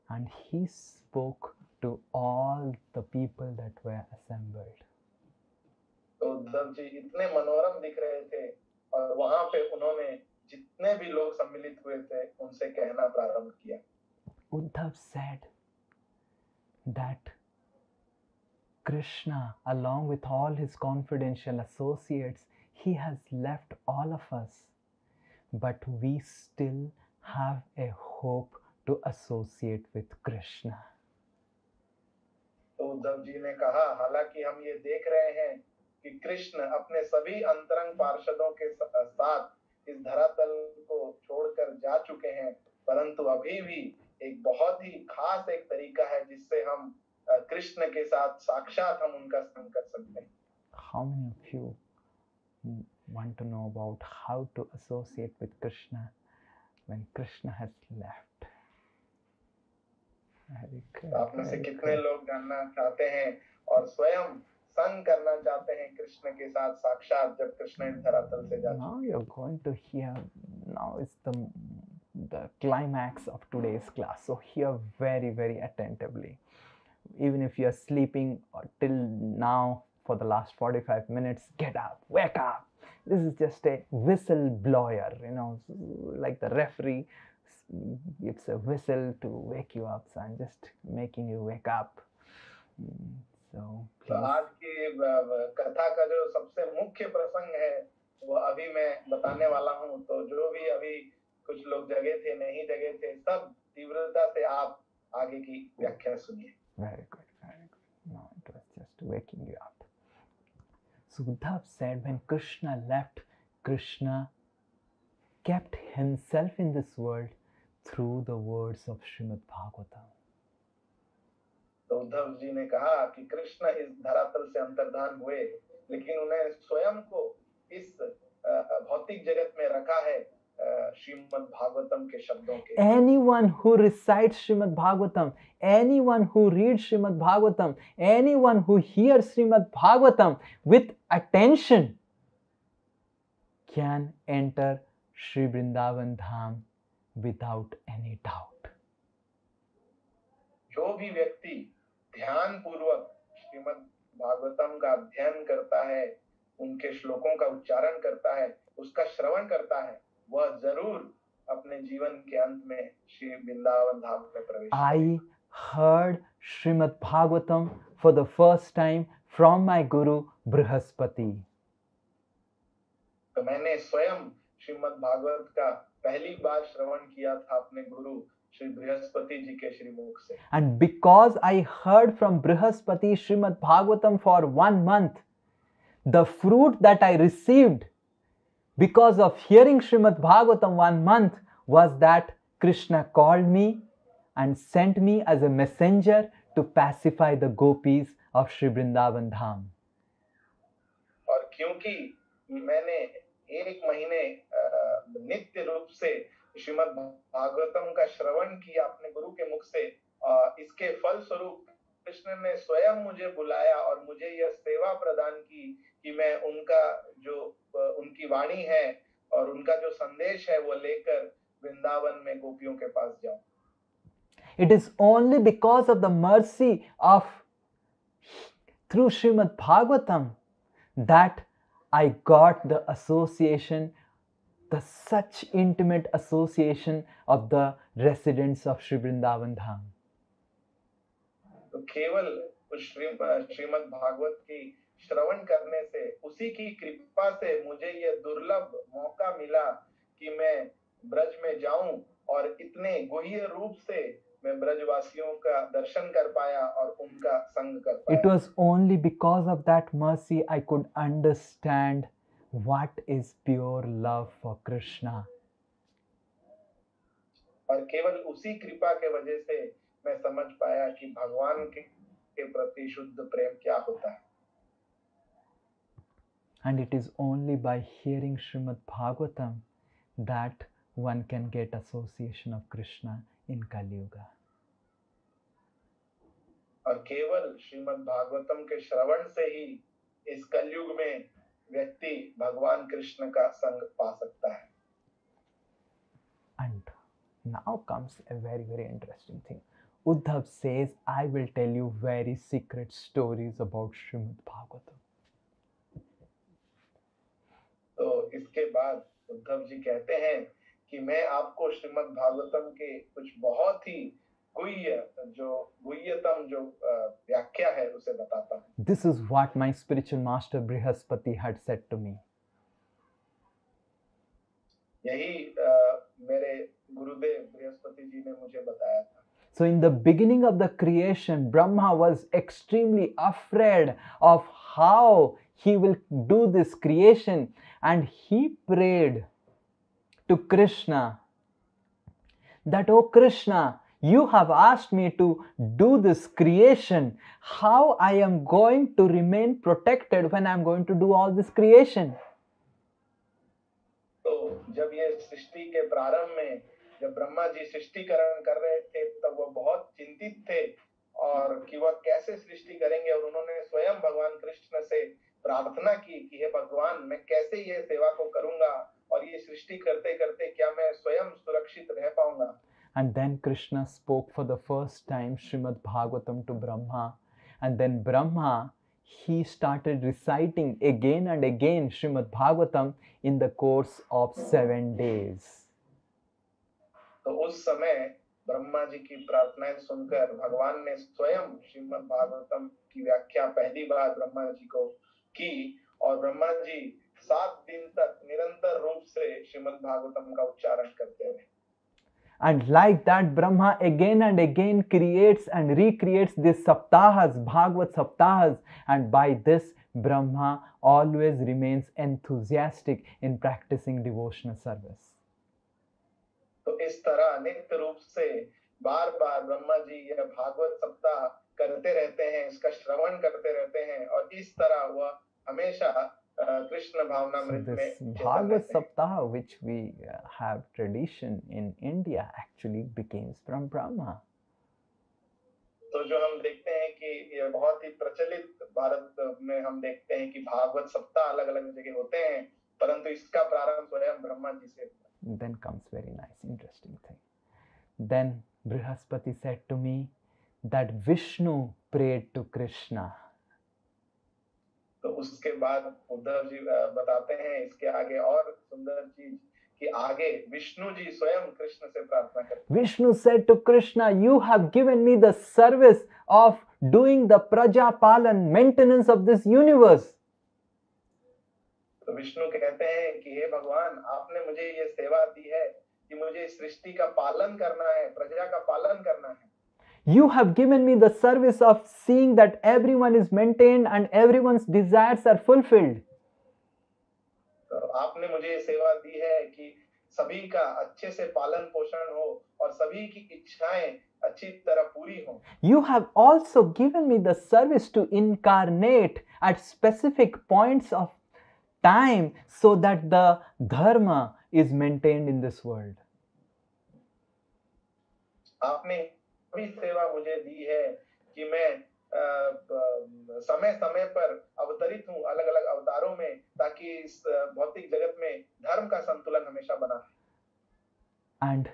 and he spoke to all the people that were assembled. तो उद्धव जी इतने मनोरम दिख रहे थे और वहां पे उन्होंने जितने भी लोग सम्मिलित हुए थे उनसे कहना प्रारंभ किया. Uddhav said that Krishna, along with all his confidential associates, he has left all of us, but we still have a hope to associate with Krishna. तो उद्धव जी ने कहा, हालांकि हम ये देख रहे हैं कि कृष्ण अपने सभी अंतरंग पार्षदों के साथ इस धरातल को छोड़कर जा चुके हैं, परंतु अभी भी एक बहुत ही खास एक तरीका है जिससे हम कृष्ण के साथ साक्षात हम उनका संग कर सकते हैं. How many of you want to know about how to associate with Krishna when Krishna has left? आप में से कितने लोग जानना चाहते हैं और स्वयं संग करना चाहते हैं कृष्ण के साथ साक्षात जब कृष्ण इस धरातल से जा चुके? Now you're going to hear, now is the climax of today's class, so hear very attentively. Even if you're sleeping till now for the last 45 minutes, get up, wake up. This is just a whistle blower, like the referee. It's a whistle to wake you up, so I'm just making you wake up. So please. आज की कथा का जो सबसे मुख्य प्रसंग है वो अभी मैं बताने वाला हूँ. तो जो भी अभी कुछ लोग जगे थे, नहीं जगे थे, सब तीव्रता से आप आगे की व्याख्या सुनिए. Very good. No, it was just waking you up. So Uddhav said when Krishna left, Krishna kept himself in this world through the words of Srimad Bhagavatam. तो उद्धव जी ने कहा कि कृष्ण इस धरातल से अंतर्धान हुए, लेकिन उन्हें स्वयं को इस भौतिक जगत में रखा है श्रीमद् भागवतम के शब्दों के. Anyone who recites Srimad Bhagavatam, anyone who reads Srimad Bhagavatam, anyone who hears Srimad Bhagavatam with attention can enter Shri Vrindavan Dham without any doubt. जो भी व्यक्ति ध्यान पूर्वक श्रीमद् भागवतम का अध्ययन करता है, उनके श्लोकों का उच्चारण करता है, उसका श्रवण करता है, वह जरूर अपने जीवन के अंत में श्री वृंदावन धाम में प्रवेश. I heard Srimad Bhagavatam for the first time from my Guru Brihaspati. तो मैंने स्वयं श्रीमद् भागवत का पहली बार श्रवण किया था अपने गुरु श्री बृहस्पति जी के श्रीमुख से. And because I heard from Brihaspati Srimad Bhagavatam for 1 month, the fruit that I received because of hearing Srimad Bhagavatam 1 month was that Krishna called me and sent me as a messenger to pacify the gopis of Shri Vrindavan Dham. और क्योंकि मैंने 1 महीने नित्य रूप से श्रीमद् भागवतम का श्रवण किया अपने गुरु के मुख से, इसके फल स्वरूप कृष्ण ने स्वयं मुझे बुलाया और मुझे यह सेवा प्रदान की कि मैं उनका जो उनकी वाणी है और उनका जो संदेश है वो लेकर वृंदावन में गोपियों के पास जाऊं। It is only because of the mercy of through Srimad Bhagavatam that I got the association, the such intimate association of the residents of Sri Vrindavan Dham. तो केवल उस श्रीमद् भागवत की श्रवण करने से, उसी की कृपा से मुझे यह दुर्लभ मौका मिला कि मैं ब्रज में जाऊं और इतने गुह्य रूप से मैं ब्रजवासियों का दर्शन कर पाया और उनका संग कर पाया। It was only because of that mercy I could understand what is pure love for Krishna. और केवल उसी कृपा के वजह से मैं समझ पाया कि भगवान के प्रति शुद्ध प्रेम क्या होता है। And it is only by hearing Srimad Bhagavatam that one can get association of Krishna in Kali Yuga. और केवल श्रीमद् भागवतम के श्रवण से ही इस कलयुग में व्यक्ति भगवान कृष्ण का संग पा सकता है। And now comes a very, very interesting thing. Uddhav says, I will tell you very secret stories about Srimad Bhagavatam. तो इसके बाद उद्धव जी कहते हैं कि मैं आपको श्रीमद् भागवतम के कुछ बहुत ही गुह्यतम जो व्याख्या है उसे बताता हूँ। This is what my spiritual master Brihaspati had said to me. यही मेरे गुरुदेव बृहस्पति जी ने मुझे बताया था। So in the beginning of the creation, Brahma was extremely afraid of how he will do this creation, and he prayed to Krishna that, oh Krishna, you have asked me to do this creation. How I am going to remain protected when I am going to do all this creation? तो जब ये सृष्टि के प्रारंभ में जब ब्रह्मा जी सृष्टिकरण कर रहे थे तब वो बहुत चिंतित थे और कि वह कैसे सृष्टि करेंगे, और उन्होंने स्वयं भगवान कृष्ण से प्रार्थना की कि हे भगवान, मैं कैसे ये सेवा को करूंगा और ये सृष्टि करते करते क्या मैं स्वयं सुरक्षित रह पाऊंगा। And then Krishna spoke for the first time Srimad Bhagavatam to Brahma, and then Brahma, he started reciting again and again Srimad Bhagavatam in the course of 7 days. तो उस समय ब्रह्मा जी की प्रार्थनाएं सुनकर भगवान ने स्वयं श्रीमद् भागवतम की व्याख्या पहली बार ब्रह्मा जी को की, और ब्रह्मा जी 7 दिन तक निरंतर रूप से श्रीमद् भागवतम का उच्चारण करते रहे। And like that, Brahma again and again creates and recreates these saptahas, Bhagavad saptahas, and by this Brahma always remains enthusiastic in practicing devotional service. तो इस तरह नित्य रूप से बार बार ब्रह्मा जी यह भागवत सप्ताह करते रहते हैं, इसका श्रवण करते रहते हैं, और इस तरह वह हमेशा कृष्ण भावनामृत में this Bhagavad Saptaha, which we have tradition in India, actually begins from Brahma. तो जो हम देखते हैं कि ये बहुत ही प्रचलित भारत में हम देखते हैं कि भागवत सप्ताह अलग अलग जगह होते हैं, परंतु इसका प्रारंभ स्वयं ब्रह्मा जी से। Then comes very nice, interesting thing. Then Brihaspati said to me that Vishnu prayed to Krishna. तो उसके बाद उद्धव जी बताते हैं इसके आगे और सुंदर चीज कि आगे विष्णु जी स्वयं कृष्ण से प्रार्थना करते हैं। Vishnu said to Krishna, you have given me the service of doing the Praja Palan, maintenance of this universe. तो विष्णु कहते हैं कि हे भगवान, आपने मुझे ये सेवा दी है कि मुझे इस सृष्टि का पालन करना है, प्रजा का पालन करना है। You have given me the service of seeing that everyone is maintained and everyone's desires are fulfilled. तो आपने मुझे ये सेवा दी है कि सभी का अच्छे से पालन पोषण हो और सभी की इच्छाएं अच्छी तरह पूरी हो। You have also given me the service to incarnate at specific points of time so that the dharma is maintained in this world. आपने भी सेवा मुझे दी है कि मैं समय समय पर अवतरित हूँ अलग अलग अवतारों में, ताकि इस भौतिक जगत में धर्म का संतुलन हमेशा बना। And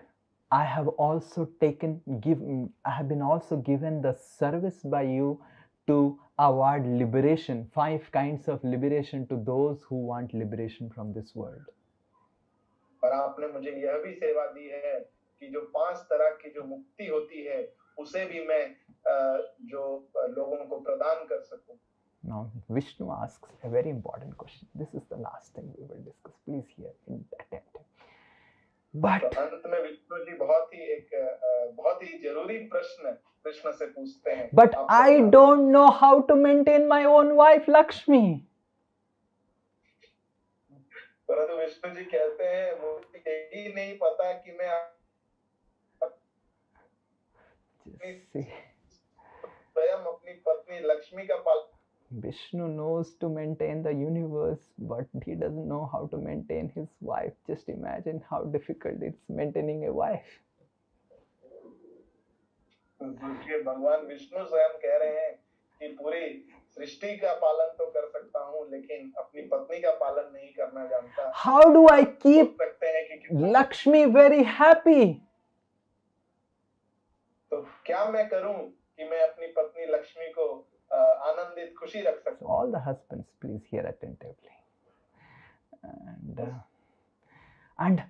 I have also I have been also given the service by you to award liberation, 5 kinds of liberation to those who want liberation from this world. और आपने मुझे यह भी सेवा दी है कि जो 5 तरह की जो मुक्ति होती है उसे भी मैं जो लोगों को प्रदान कर सकूं। Now Vishnu asks a very important question. This is the last thing we will discuss. Please hear attentively. But तो अंत में विष्णु जी बहुत ही जरूरी प्रश्न कृष्ण से पूछते हैं। But I don't know how to maintain my own wife Lakshmi. परंतु विष्णु जी कहते हैं मुझे यही नहीं पता कि मैं स्वयं अपनी पत्नी लक्ष्मी का पालन। Vishnu knows to maintain the universe, but he doesn't know how to maintain his wife. Just imagine how difficult it's maintaining a wife. भगवान विष्णु स्वयं कह रहे हैं कि पूरी सृष्टि का पालन तो कर सकता हूँ, लेकिन अपनी पत्नी का पालन नहीं करना जानता। How do I keep Lakshmi very happy? तो क्या मैं करूं कि मैं अपनी पत्नी लक्ष्मी को आनंदित खुशी रख सकूं? All the husbands, please hear attentively. And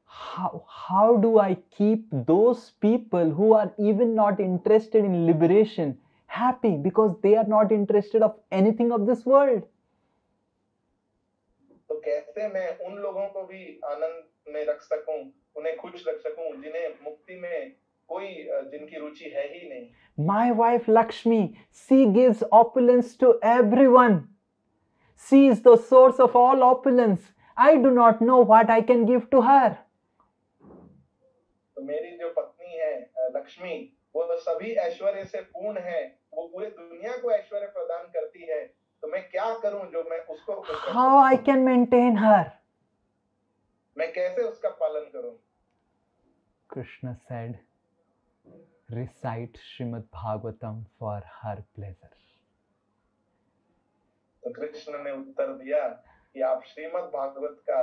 how do I keep those people who are even not interested in liberation happy, because they are not interested of anything of this world? तो कैसे मैं उन लोगों को भी आनंद में रख सकूं, उन्हें खुश रख सकूं जिन्हें मुक्ति में कोई जिनकी रुचि है ही नहीं? My wife Lakshmi, she gives opulence to everyone. She is the source of all opulence. I do not know what I can give to her. तो मेरी जो पत्नी है लक्ष्मी, वो सभी ऐश्वर्य से पूर्ण है, वो पूरे दुनिया को ऐश्वर्य प्रदान करती है, तो मैं क्या करूं जो मैं उसको खुश रख सकूं? How I can maintain her? मैं कैसे उसका पालन करूं? Krishna said, recite Srimad Bhagavatam for her pleasure. तो कृष्ण ने उत्तर दिया कि आप श्रीमद् भागवत का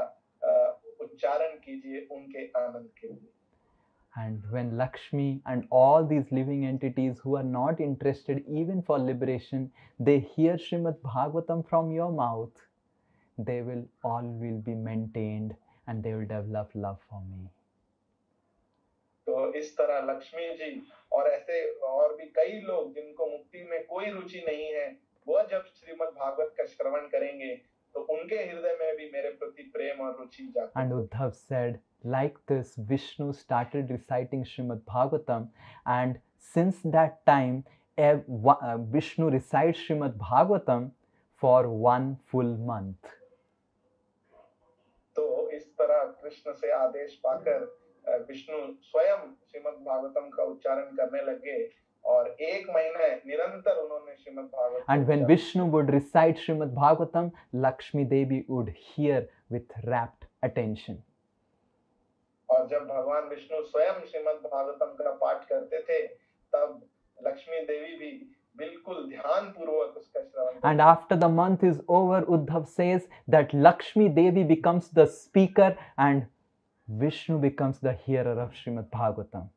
उच्चारण कीजिए उनके आनंद के लिए। And when Lakshmi and all these living entities who are not interested even for liberation, they hear Srimad Bhagavatam from your mouth, they will be maintained and they will develop love for me. तो इस तरह लक्ष्मी जी और ऐसे और भी कई लोग जिनको मुक्ति में कोई रुचि नहीं है, वह जब श्रीमद् भागवत का श्रवण करेंगे तो उनके हृदय में भी मेरे प्रति प्रेम और रुचि जागेगी। And Uddhav said, like this, Vishnu started reciting Srimad Bhagavatam, and since that time, Vishnu recites Srimad Bhagavatam for 1 full month. तो इस तरह कृष्ण से आदेश पाकर विष्णु स्वयं श्रीमद् भागवतम का उच्चारण करने लगे और 1 महीने निरंतर उन्होंने Shrimad Bhagavatam. And when Vishnu would recite Srimad Bhagavatam, Lakshmi Devi would hear with rapt attention. और जब भगवान विष्णु स्वयं श्रीमद् भागवतम का पाठ करते थे, तब लक्ष्मी देवी भी बिल्कुल ध्यान पूर्वक उसका श्रवण। And after the month is over, Uddhav says that Lakshmi Devi becomes the speaker and Vishnu becomes the hearer of Srimad Bhagavatam.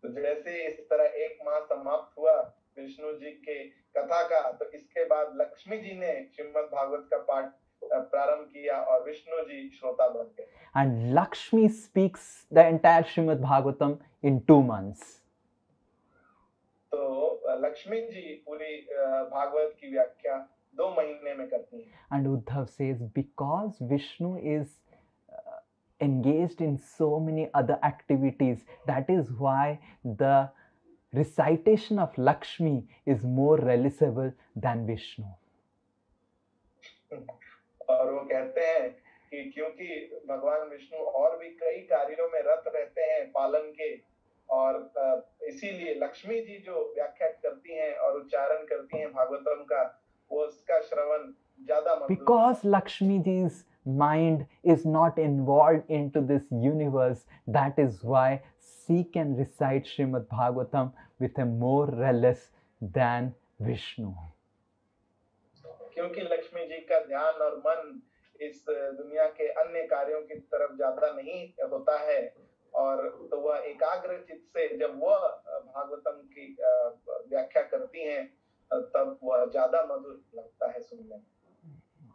तो जैसे इस तरह 1 माह समाप्त हुआ विष्णु जी के कथा का, तो इसके बाद लक्ष्मी जी ने श्रीमद् भागवत का पाठ प्रारंभ किया और विष्णु जी श्रोता बन गए। And Lakshmi speaks the entire Srimad Bhagavatam in 2 months. तो लक्ष्मी जी पूरी भागवत की व्याख्या 2 महीने में करती हैं। And Uddhav says, because Vishnu is engaged in so many other activities, that is why the recitation of Lakshmi is more realizable than Vishnu. और वो कहते हैं कि क्योंकि भगवान विष्णु और भी कई कार्यों में रत रहते हैं पालन के, और इसीलिए लक्ष्मी जी जो व्याख्या करती हैं और उच्चारण करती हैं भागवतम का, वो उसका श्रवण ज्यादा मधुर। Because Lakshmi ji's mind is not involved into this universe, that is why she can recite Srimad Bhagavatam with a more relish than Vishnu. क्योंकि लक्ष्मी जी का ध्यान और मन इस दुनिया के अन्य कार्यों की तरफ ज्यादा नहीं होता है, और तो वह एकाग्र चित्त से जब वह भागवतम की व्याख्या करती हैं, तब वह ज्यादा मधुर लगता है सुनने में।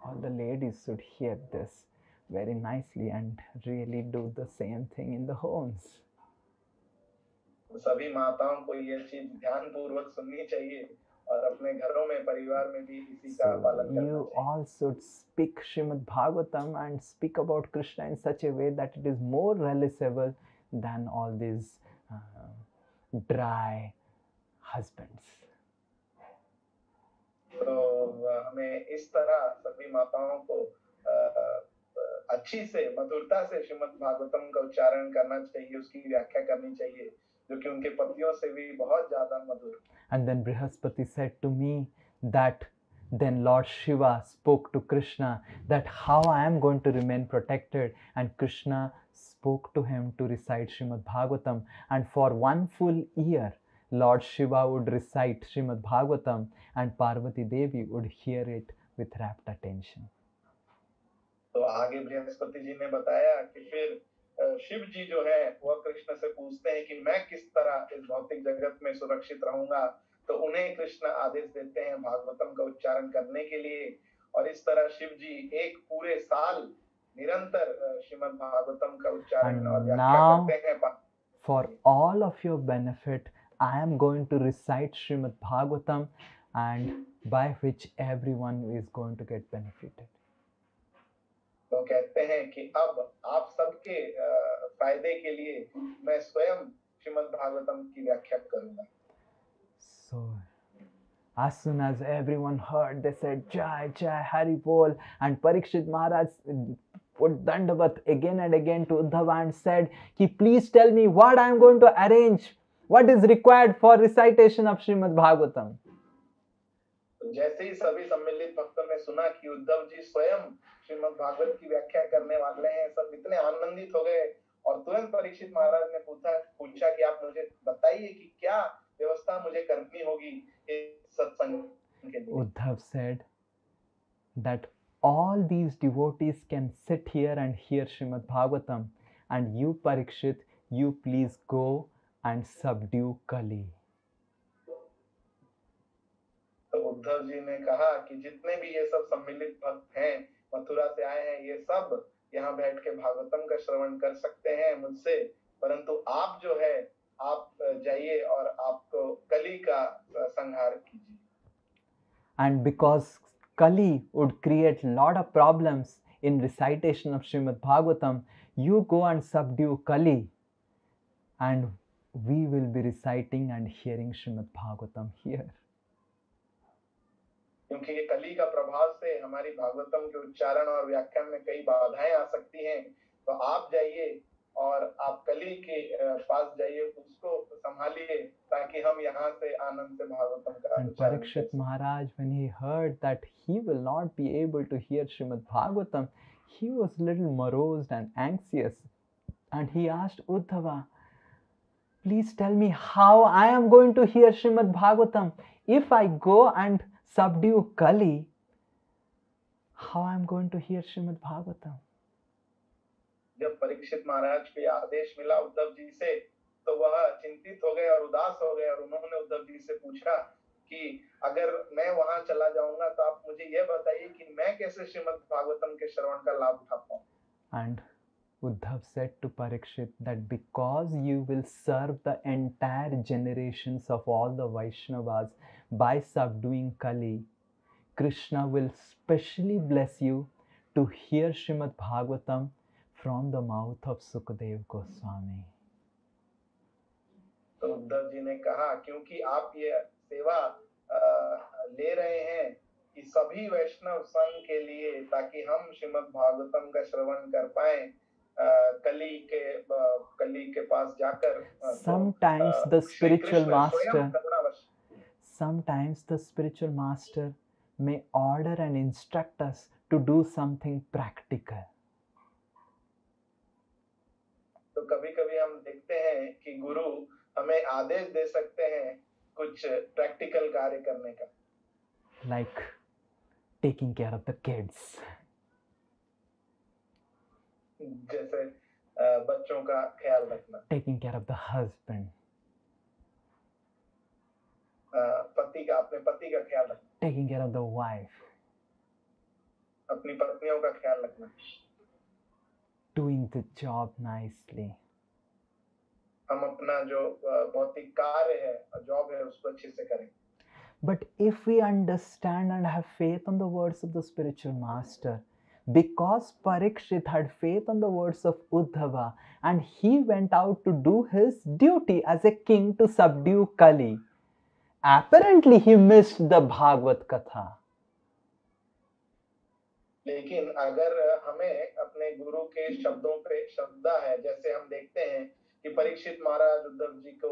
All the ladies should hear this very nicely and really do the same thing in the homes. सभी माताओं को ये चीज ध्यान पूर्वक सुननी चाहिए और अपने घरों में, परिवार में भी इसी का पालन So करना you चाहिए। all should speak Srimad Bhagavatam and speak about Krishna in such a way that it is more realizable than all these dry husbands. तो हमें इस तरह सभी माताओं को अच्छी से, मधुरता से श्रीमद् भागवतम का उच्चारण करना चाहिए, उसकी व्याख्या करनी चाहिए, जो कि उनके पतियों से भी बहुत ज्यादा मधुर। And then Brihaspati said to me that then Lord Shiva spoke to Krishna that how I am going to remain protected, and Krishna spoke to him to recite Srimad Bhagavatam, and for 1 full year Lord Shiva would recite Srimad Bhagavatam and Parvati Devi would hear it with rapt attention. तो आगे बृहस्पति जी ने बताया कि फिर शिव जी जो है वह कृष्ण से पूछते हैं कि मैं किस तरह इस भौतिक जगत में सुरक्षित रहूंगा, तो उन्हें कृष्ण आदेश देते हैं भागवतम का उच्चारण करने के लिए, और इस तरह शिव जी एक पूरे साल निरंतर श्रीमद् भागवतम का उच्चारण और व्याख्या करते हैं। For all of your benefit, I am going to recite Srimad Bhagavatam, and by which everyone is going to get benefited. तो कहते हैं कि अब आप सबके फायदे के लिए मैं स्वयं श्रीमद् भागवतम की व्याख्या करूंगा। So, as soon as everyone heard, they said, Jai, Jai, Hari Bol, and Parikshit Maharaj put Dandavat again and again to Uddhava and said, please tell me what I am going to arrange, what is required for recitation of Srimad Bhagavatam. जैसे ही सभी सम्मिलित भक्तों ने सुना कि उद्धव जी स्वयं श्रीमद् भागवत की व्याख्या करने वाले हैं, सब इतने आनंदित हो गए और तुरंत परीक्षित महाराज ने पूछा कि आप मुझे बताइए कि क्या व्यवस्था मुझे करनी होगी इस सत्संग के लिए। Uddhav said that all these devotees can sit here and hear Srimad Bhagavatam, and you Parikshit, you please go and subdue Kali. तो उद्धव जी ने कहा कि जितने भी ये सब सम्मिलित भक्त हैं, मथुरा से आए हैं, ये सब यहाँ बैठ के भागवतम का श्रवण कर सकते हैं मुझसे, परंतु आप जो है आप जाइए और आपको कली का संहार कीजिए। And because Kali would create lot of problems in recitation of Srimad Bhagavatam, you go and subdue Kali, and we will be reciting and hearing Srimad Bhagavatam here. क्योंकि ये कली का प्रभाव से हमारी भागवतम के उच्चारण और व्याख्यान में कई बाधाएं आ सकती हैं, तो आप जाइए और आप कली के पास जाइए, उसको संभालिए ताकि हम यहाँ से आनंद से भागवतम का And Parikshit Maharaj, when he heard that he will not be able to hear Srimad Bhagavatam, he was little morose and anxious, and he asked Uddhava, please tell me how I am going to hear Srimad Bhagavatam. If I go and subdue Kali, how I am going to hear Srimad Bhagavatam? जब परीक्षित महाराज को आदेश मिला उद्धव जी से, तो वह चिंतित हो गए और उदास हो गए, और उन्होंने उद्धव जी से पूछा कि अगर मैं वहां चला जाऊंगा तो आप मुझे यह बताइए कि मैं कैसे श्रीमद् भागवतम के श्रवण का लाभ उठा पाऊं। And Uddhav said to Parikshit that because you will serve the entire generations of all the Vaishnavas by subduing Kali, Krishna will specially bless you to hear Srimad Bhagavatam from the mouth of Sukadev Goswami. तो उद्धव जी ने कहा क्योंकि आप ये सेवा ले रहे हैं कि सभी वैष्णव संघ के लिए, ताकि हम श्रीमद् भागवतम का श्रवण कर पाए, कली के पास जाकर। Sometimes the spiritual master may order and instruct us to do something practical. तो कभी-कभी हम देखते हैं कि गुरु हमें आदेश दे सकते हैं कुछ प्रैक्टिकल कार्य करने का, like taking care of the kids, जैसे बच्चों का ख्याल रखना, taking care of the husband, अपने पति का ख्याल रखना, taking care of the wife, अपनी पत्नियों का ख्याल रखना, doing the job nicely. हम अपना जो भौतिक कार्य है, जॉब है, उसको अच्छे से करें. But if we understand and have faith on the words of the spiritual master, because Parikshit had faith on the words of Uddhava and he went out to do his duty as a king to subdue Kali, apparently he missed the Bhagavad Katha. लेकिन अगर हमें अपने गुरु के शब्दों पे श्रद्धा है, जैसे हम देखते हैं कि परीक्षित महाराज उद्धव जी को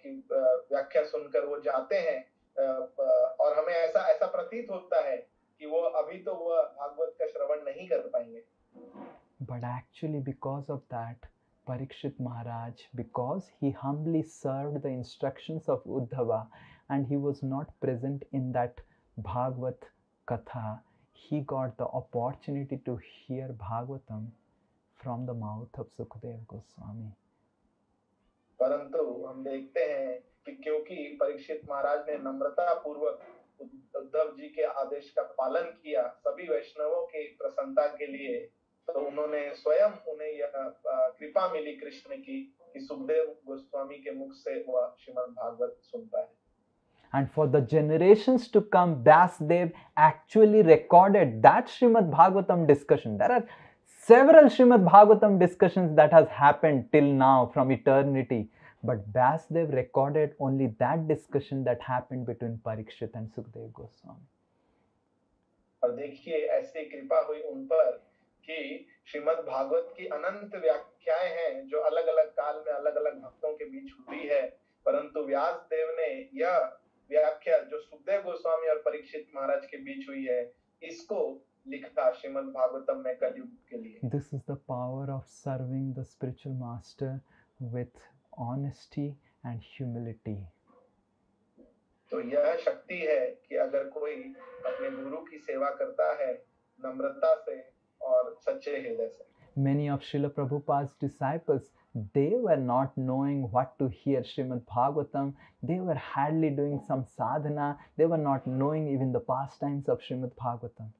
की व्याख्या सुनकर वो जाते हैं, और हमें ऐसा प्रतीत होता है कि वो अभी तो वह भागवत का श्रवण नहीं कर पाएंगे. But actually because of that, Parikshit Maharaj, because he humbly served the instructions of Uddhava and he was not present in that Bhagavad Katha, he got the opportunity to hear Bhagavatam from the mouth of Sukadeva Goswami. परंतु हम देखते हैं कि क्योंकि परीक्षित महाराज ने नम्रता पूर्वक उद्धव जी के आदेश का पालन किया सभी वैष्णवों की प्रसन्नता के लिए, तो उन्होंने स्वयं उन्हें यह कृपा मिली कृष्ण की कि सुखदेव गोस्वामी के मुख से वह श्रीमद् भागवत सुनता है. And for the generations to come, Vyasdev actually recorded that Srimad Bhagavatam discussion. There are several Srimad Bhagavatam discussions that has happened till now from eternity. But Vyasdev recorded only that discussion that happened between Parikshit and Sukadeva Goswami. और देखिए ऐसी कृपा हुई उन पर कि श्रीमद् भागवत की अनंत व्याख्याएं हैं जो अलग अलग काल में अलग अलग भक्तों के बीच हुई है, परंतु व्यास देव ने यह व्याख्या जो सुखदेव गोस्वामी और परीक्षित महाराज के बीच हुई है, इसको लिखा श्रीमद् भागवतम में कलयुग के लिए. This is the power of serving the spiritual master with honesty and humility. तो यह शक्ति है कि अगर कोई अपने गुरु की सेवा करता है नम्रता से और सच्चे हृदय से. Many of Srila Prabhupada's disciples, they were not knowing what to hear Srimad Bhagavatam. They were hardly doing some sadhana. They were not knowing even the pastimes of Srimad Bhagavatam.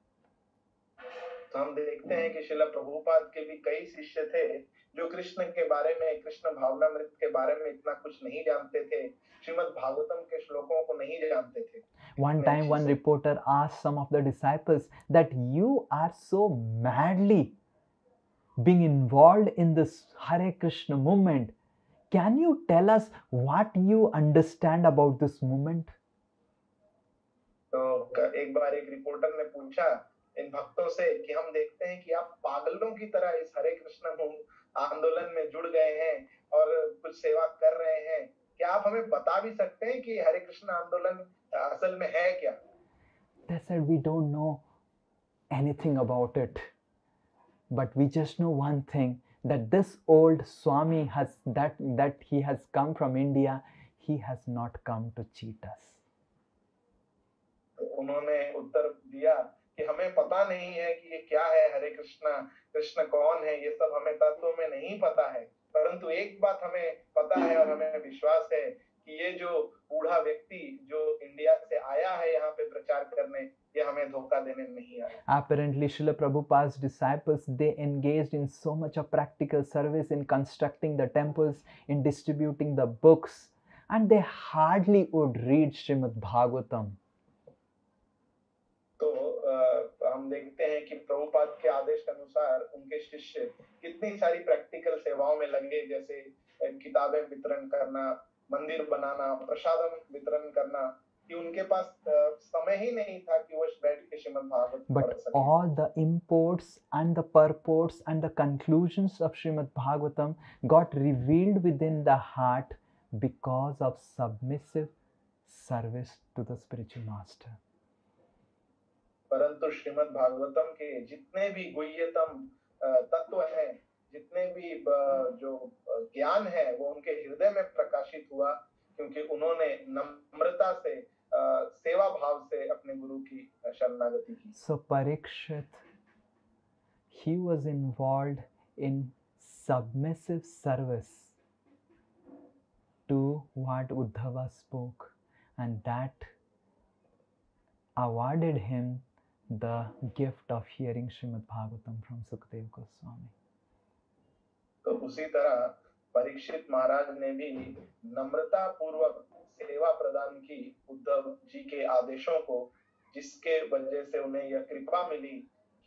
तो हम देखते हैं कि श्रील प्रभुपाद के भी कई शिष्य थे जो कृष्ण के बारे में, कृष्ण भावनामृत के बारे में इतना कुछ नहीं जानते थे, श्रीमद् भागवतम के श्लोकों को नहीं जानते थे. One time one reporter asked some of the disciples that you are so madly being involved in this Hare Krishna movement. Can you tell us what you understand about this movement? तो एक बार एक reporter ने पूछा इन भक्तों से कि हम देखते हैं कि आप पागलों की तरह इस हरे कृष्ण आंदोलन में जुड़ गए हैं और कुछ सेवा कर रहे हैं, क्या आप हमें बता भी सकते हैं कि हरे कृष्ण आंदोलन असल में है क्या? They said we don't know anything about it, but we just know one thing, that this old Swami has that he has come from India, he has not come to cheat us. उन्होंने उत्तर दिया कि हमें पता नहीं है कि ये क्या है हरे कृष्णा, कृष्ण कौन है, ये सब हमें तत्व में नहीं पता है, परंतु एक बात हमें पता है और हमें विश्वास है कि ये जो बूढ़ा व्यक्ति जो इंडिया से आया है यहाँ पे प्रचार करने, ये हमें धोखा देने नहीं आया. Apparently Srila Prabhupada's disciples, they engaged in so much of practical service in constructing the temples, in distributing the books, and they hardly would read Srimad Bhagavatam. तो हम देखते हैं कि प्रभुपाद के आदेश के अनुसार उनके शिष्य कितनी सारी प्रैक्टिकल सेवाओं में लगे, जैसे किताबें वितरण करना, मंदिर बनाना, प्रसादम वितरण करना, कि उनके पास समय ही नहीं था कि वो बैठ के श्रीमद् भागवत पढ़ सके. But all the imports and the purports and the conclusions of Srimad Bhagavatam got revealed within the heart because of submissive service to the spiritual master. परंतु श्रीमद् भागवतम के जितने भी गुह्यतम तत्व हैं, जितने भी जो ज्ञान है, वो उनके हृदय में प्रकाशित हुआ क्योंकि उन्होंने नम्रता से सेवा भाव से अपने गुरु की शरणागति की। So Parikshit, he was involved in submissive service to what Uddhava spoke, and that awarded him the gift of hearing Srimad Bhagavatam from Sukadeva Goswami. तो उसी तरह परीक्षित महाराज ने भी नम्रता पूर्वक सेवा प्रदान की उद्धव जी के आदेशों को, जिसके वजह से उन्हें यह कृपा मिली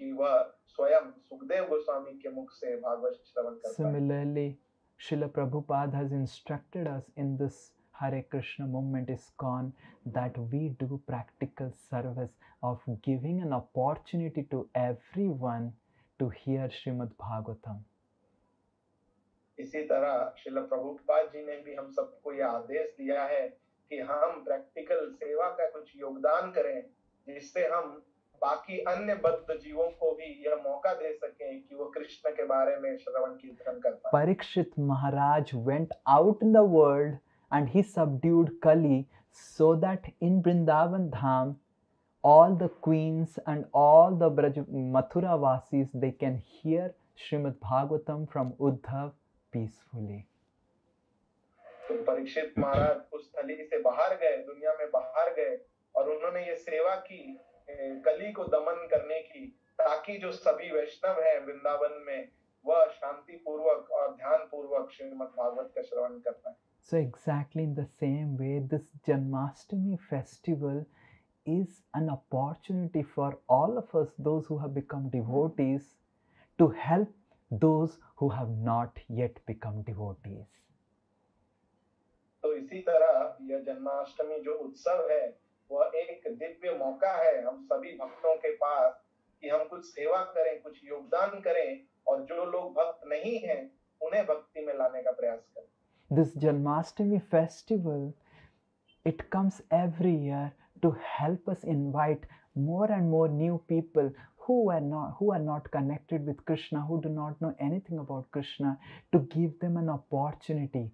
कि वह स्वयं सुखदेव गोस्वामी के मुख से भागवत श्रवण कर पाए। Similarly, Srila Prabhupada has instructed us in this Hare Krishna movement ISKCON that we do practical service of giving an opportunity to everyone to hear Srimad Bhagavatam. इसी तरह श्रील प्रभुपाद जी ने भी हम सबको यह आदेश दिया है कि हम प्रैक्टिकल सेवा का कुछ योगदान करें, जिससे हम बाकी अन्य बद्ध जीवों को भी यह मौका दे सकें कि वो कृष्ण के बारे में श्रवण कीर्तन कर पाएं। Parikshit Maharaj went out in the world and he subdued Kali so that in Vrindavan Dham all the queens and all the Mathura Vasis, they can hear Srimad Bhagavatam from Uddhav peacefully. तो परीक्षित महाराज उस थली से बाहर गए, दुनिया में बाहर गए, और उन्होंने ये सेवा की कली को दमन करने की, ताकि जो सभी वैष्णव हैं वृंदावन में वह शांति पूर्वक और ध्यान पूर्वक श्रीमद् भागवत का श्रवण कर पाए। So exactly in the same way, this Janmashtami festival is an opportunity for all of us, those who have become devotees, to help those who have not yet become devotees. तो इसी तरह यह जन्माष्टमी जो उत्सव है वह एक दिव्य मौका है हम सभी भक्तों के पास कि हम कुछ सेवा करें, कुछ योगदान करें, और जो लोग भक्त नहीं हैं उन्हें भक्ति में लाने का प्रयास करें। This Janmashtami festival, it comes every year to help us invite more and more new people who are not connected with Krishna, who do not know anything about Krishna, to give them an opportunity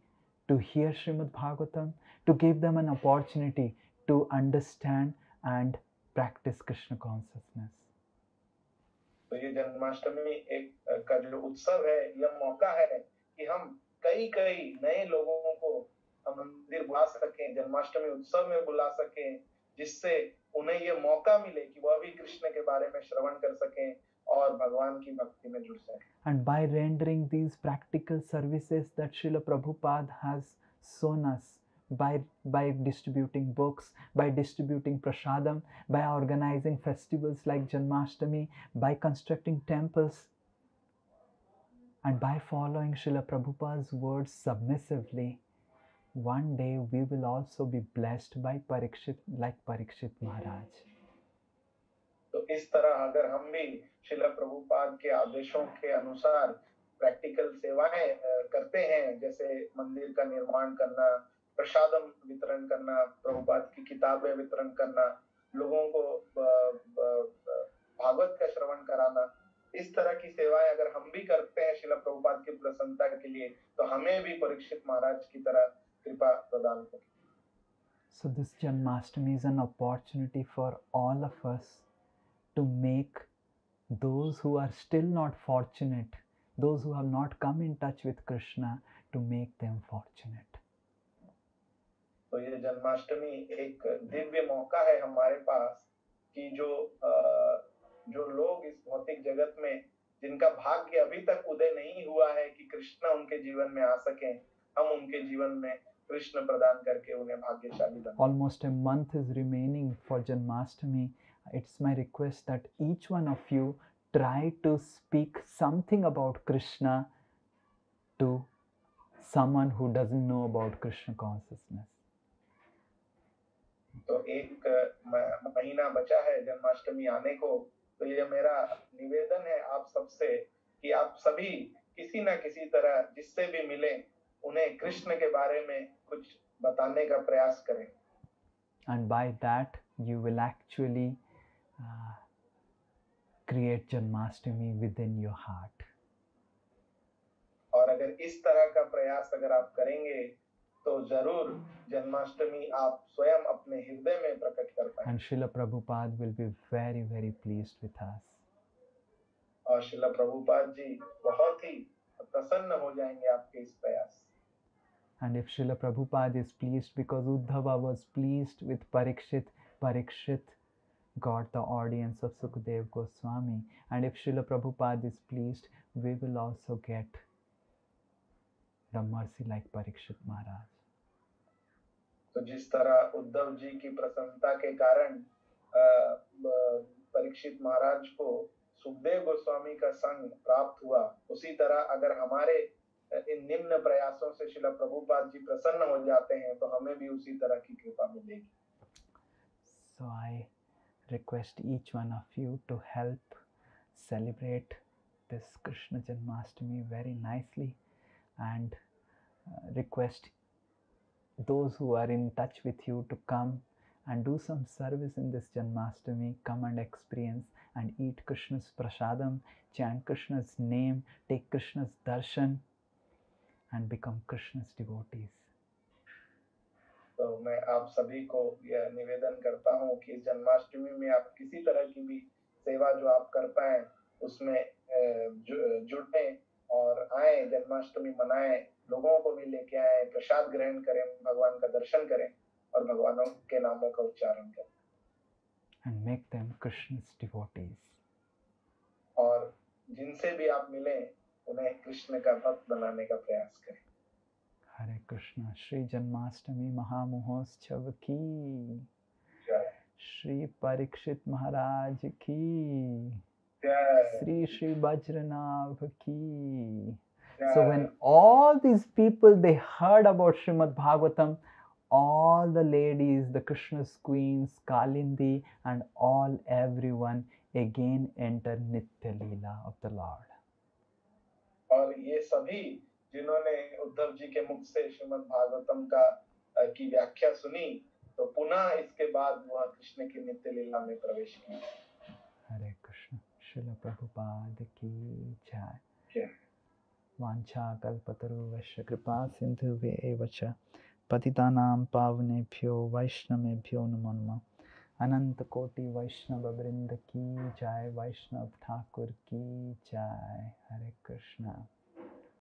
to hear Srimad Bhagavatam, to give them an opportunity to understand and practice Krishna consciousness. तो ये जन्माष्टमी एक का जो उत्सव है यह मौका है कि हम कई नए लोगों को मंदिर बुला सकें, जन्माष्टमी उत्सव में बुला सकें, जिससे उन्हें ये मौका मिले कि वह भी कृष्ण के बारे में श्रवण कर सकें और भगवान की भक्ति में जुड़ सकें। And by rendering these practical services that Srila Prabhupada has shown us, by distributing books, by distributing prasadam, by organizing festivals like Janmashtami, by constructing temples, and by following Srila Prabhupada's words submissively, one day we will also be blessed by Parikshit, like Parikshit Maharaj. तो इस तरह अगर हम भी श्रील प्रभुपाद के आदेशों के अनुसार प्रैक्टिकल सेवाएं करते हैं, जैसे मंदिर का निर्माण करना, प्रसादम वितरण करना, प्रभुपाद की किताबें वितरण करना, लोगों को भागवत का श्रवण कराना, इस तरह की सेवाएं अगर हम भी करते हैं श्रील प्रभुपाद की प्रसन्नता के लिए, तो हमें भी परीक्षित महाराज की तरह कृपा प्रदान करें। So this Janmashtami is an opportunity for all of us to make those who are still not fortunate, those who have not come in touch with Krishna, to make them fortunate. तो ये जन्माष्टमी एक दिव्य मौका है हमारे पास कि जो लोग इस भौतिक जगत में जिनका भाग्य अभी तक उदय नहीं हुआ है कि कृष्ण उनके जीवन में आ सकें, हम उनके जीवन में कृष्ण प्रदान करके उन्हें भाग्यशाली बनाएं। Almost a month is remaining for Janmashtami. It's my request that each one of you try to speak something about Krishna to someone who doesn't know about Krishna consciousness. तो एक महीना बचा है जन्माष्टमी आने को, तो ये मेरा निवेदन है आप सबसे कि आप सभी किसी ना किसी तरह जिससे भी मिले उन्हें कृष्ण के बारे में कुछ बताने का प्रयास करें। And by that you will actually create Janmashtami within your heart. और अगर इस तरह का प्रयास अगर आप करेंगे तो जरूर जन्माष्टमी आप स्वयं अपने हृदय में प्रकट कर पाएंगे। And Srila Prabhupada will be very, very pleased with us. और श्रील प्रभुपाद जी बहुत ही प्रसन्न हो जाएंगे आपके इस प्रयास से। And if Srila Prabhupada is pleased because Uddhava was pleased with Parikshit, Parikshit got the audience of Sukadev Goswami. And if Srila Prabhupada is pleased, we will also get the mercy like Parikshit Maharaj. तो जिस तरह उद्धव जी की प्रसन्नता के कारण परीक्षित महाराज को सुखदेव गोस्वामी का संग प्राप्त हुआ, उसी तरह अगर हमारे इन निम्न प्रयासों से श्रील प्रभुपाद जी प्रसन्न हो जाते हैं तो हमें भी उसी तरह की कृपा मिलेगी। So I request each one of you to help celebrate this Krishna Janmashtami very nicely, and request those who are in touch with you to come and do some service in this Janmashtami. Come and experience and eat Krishna's prasadam, chant Krishna's name, take Krishna's darshan and become Krishna's devotees. तो मैं आप सभी को यह निवेदन करता हूँ कि इस जन्माष्टमी में आप किसी तरह की भी सेवा जो आप कर पाए उसमें जुड़े और आए, जन्माष्टमी मनाएं, लोगों को भी लेके आए, प्रसाद ग्रहण करें, भगवान का दर्शन करें और भगवानों के नामों का उच्चारण करें। And make them Krishna's devotees. और जिनसे भी आप मिलें उन्हें कृष्ण का भक्त बनाने का प्रयास करें। Hare Krishna. Shri Janmashtami Mahamohotshav ki. Shri Parikshit Maharaj ki. Shri Vajranav ki. So when all these people, they heard about Srimad Bhagavatam, all the ladies, the Krishna's queens, Kalindi and everyone again enter Nitya Leela of the Lord. और ये सभी जिन्होंने उद्धव जी के मुख से श्रीमद् भागवतम का की व्याख्या सुनी तो पुनः इसके बाद वह कृष्ण की नित्य लीला में प्रवेश किया। हरे कृष्ण। श्रील प्रभुपाद की जय। वांछा कल्पतरुश्च कृपा सिन्धुभ्येव च पतितानां पावनेभ्यो वैष्णवेभ्यो नमो नमः। अनंत कोटि वैष्णव वृंद की जय, वैष्णव ठाकुर की जय। हरे कृष्ण।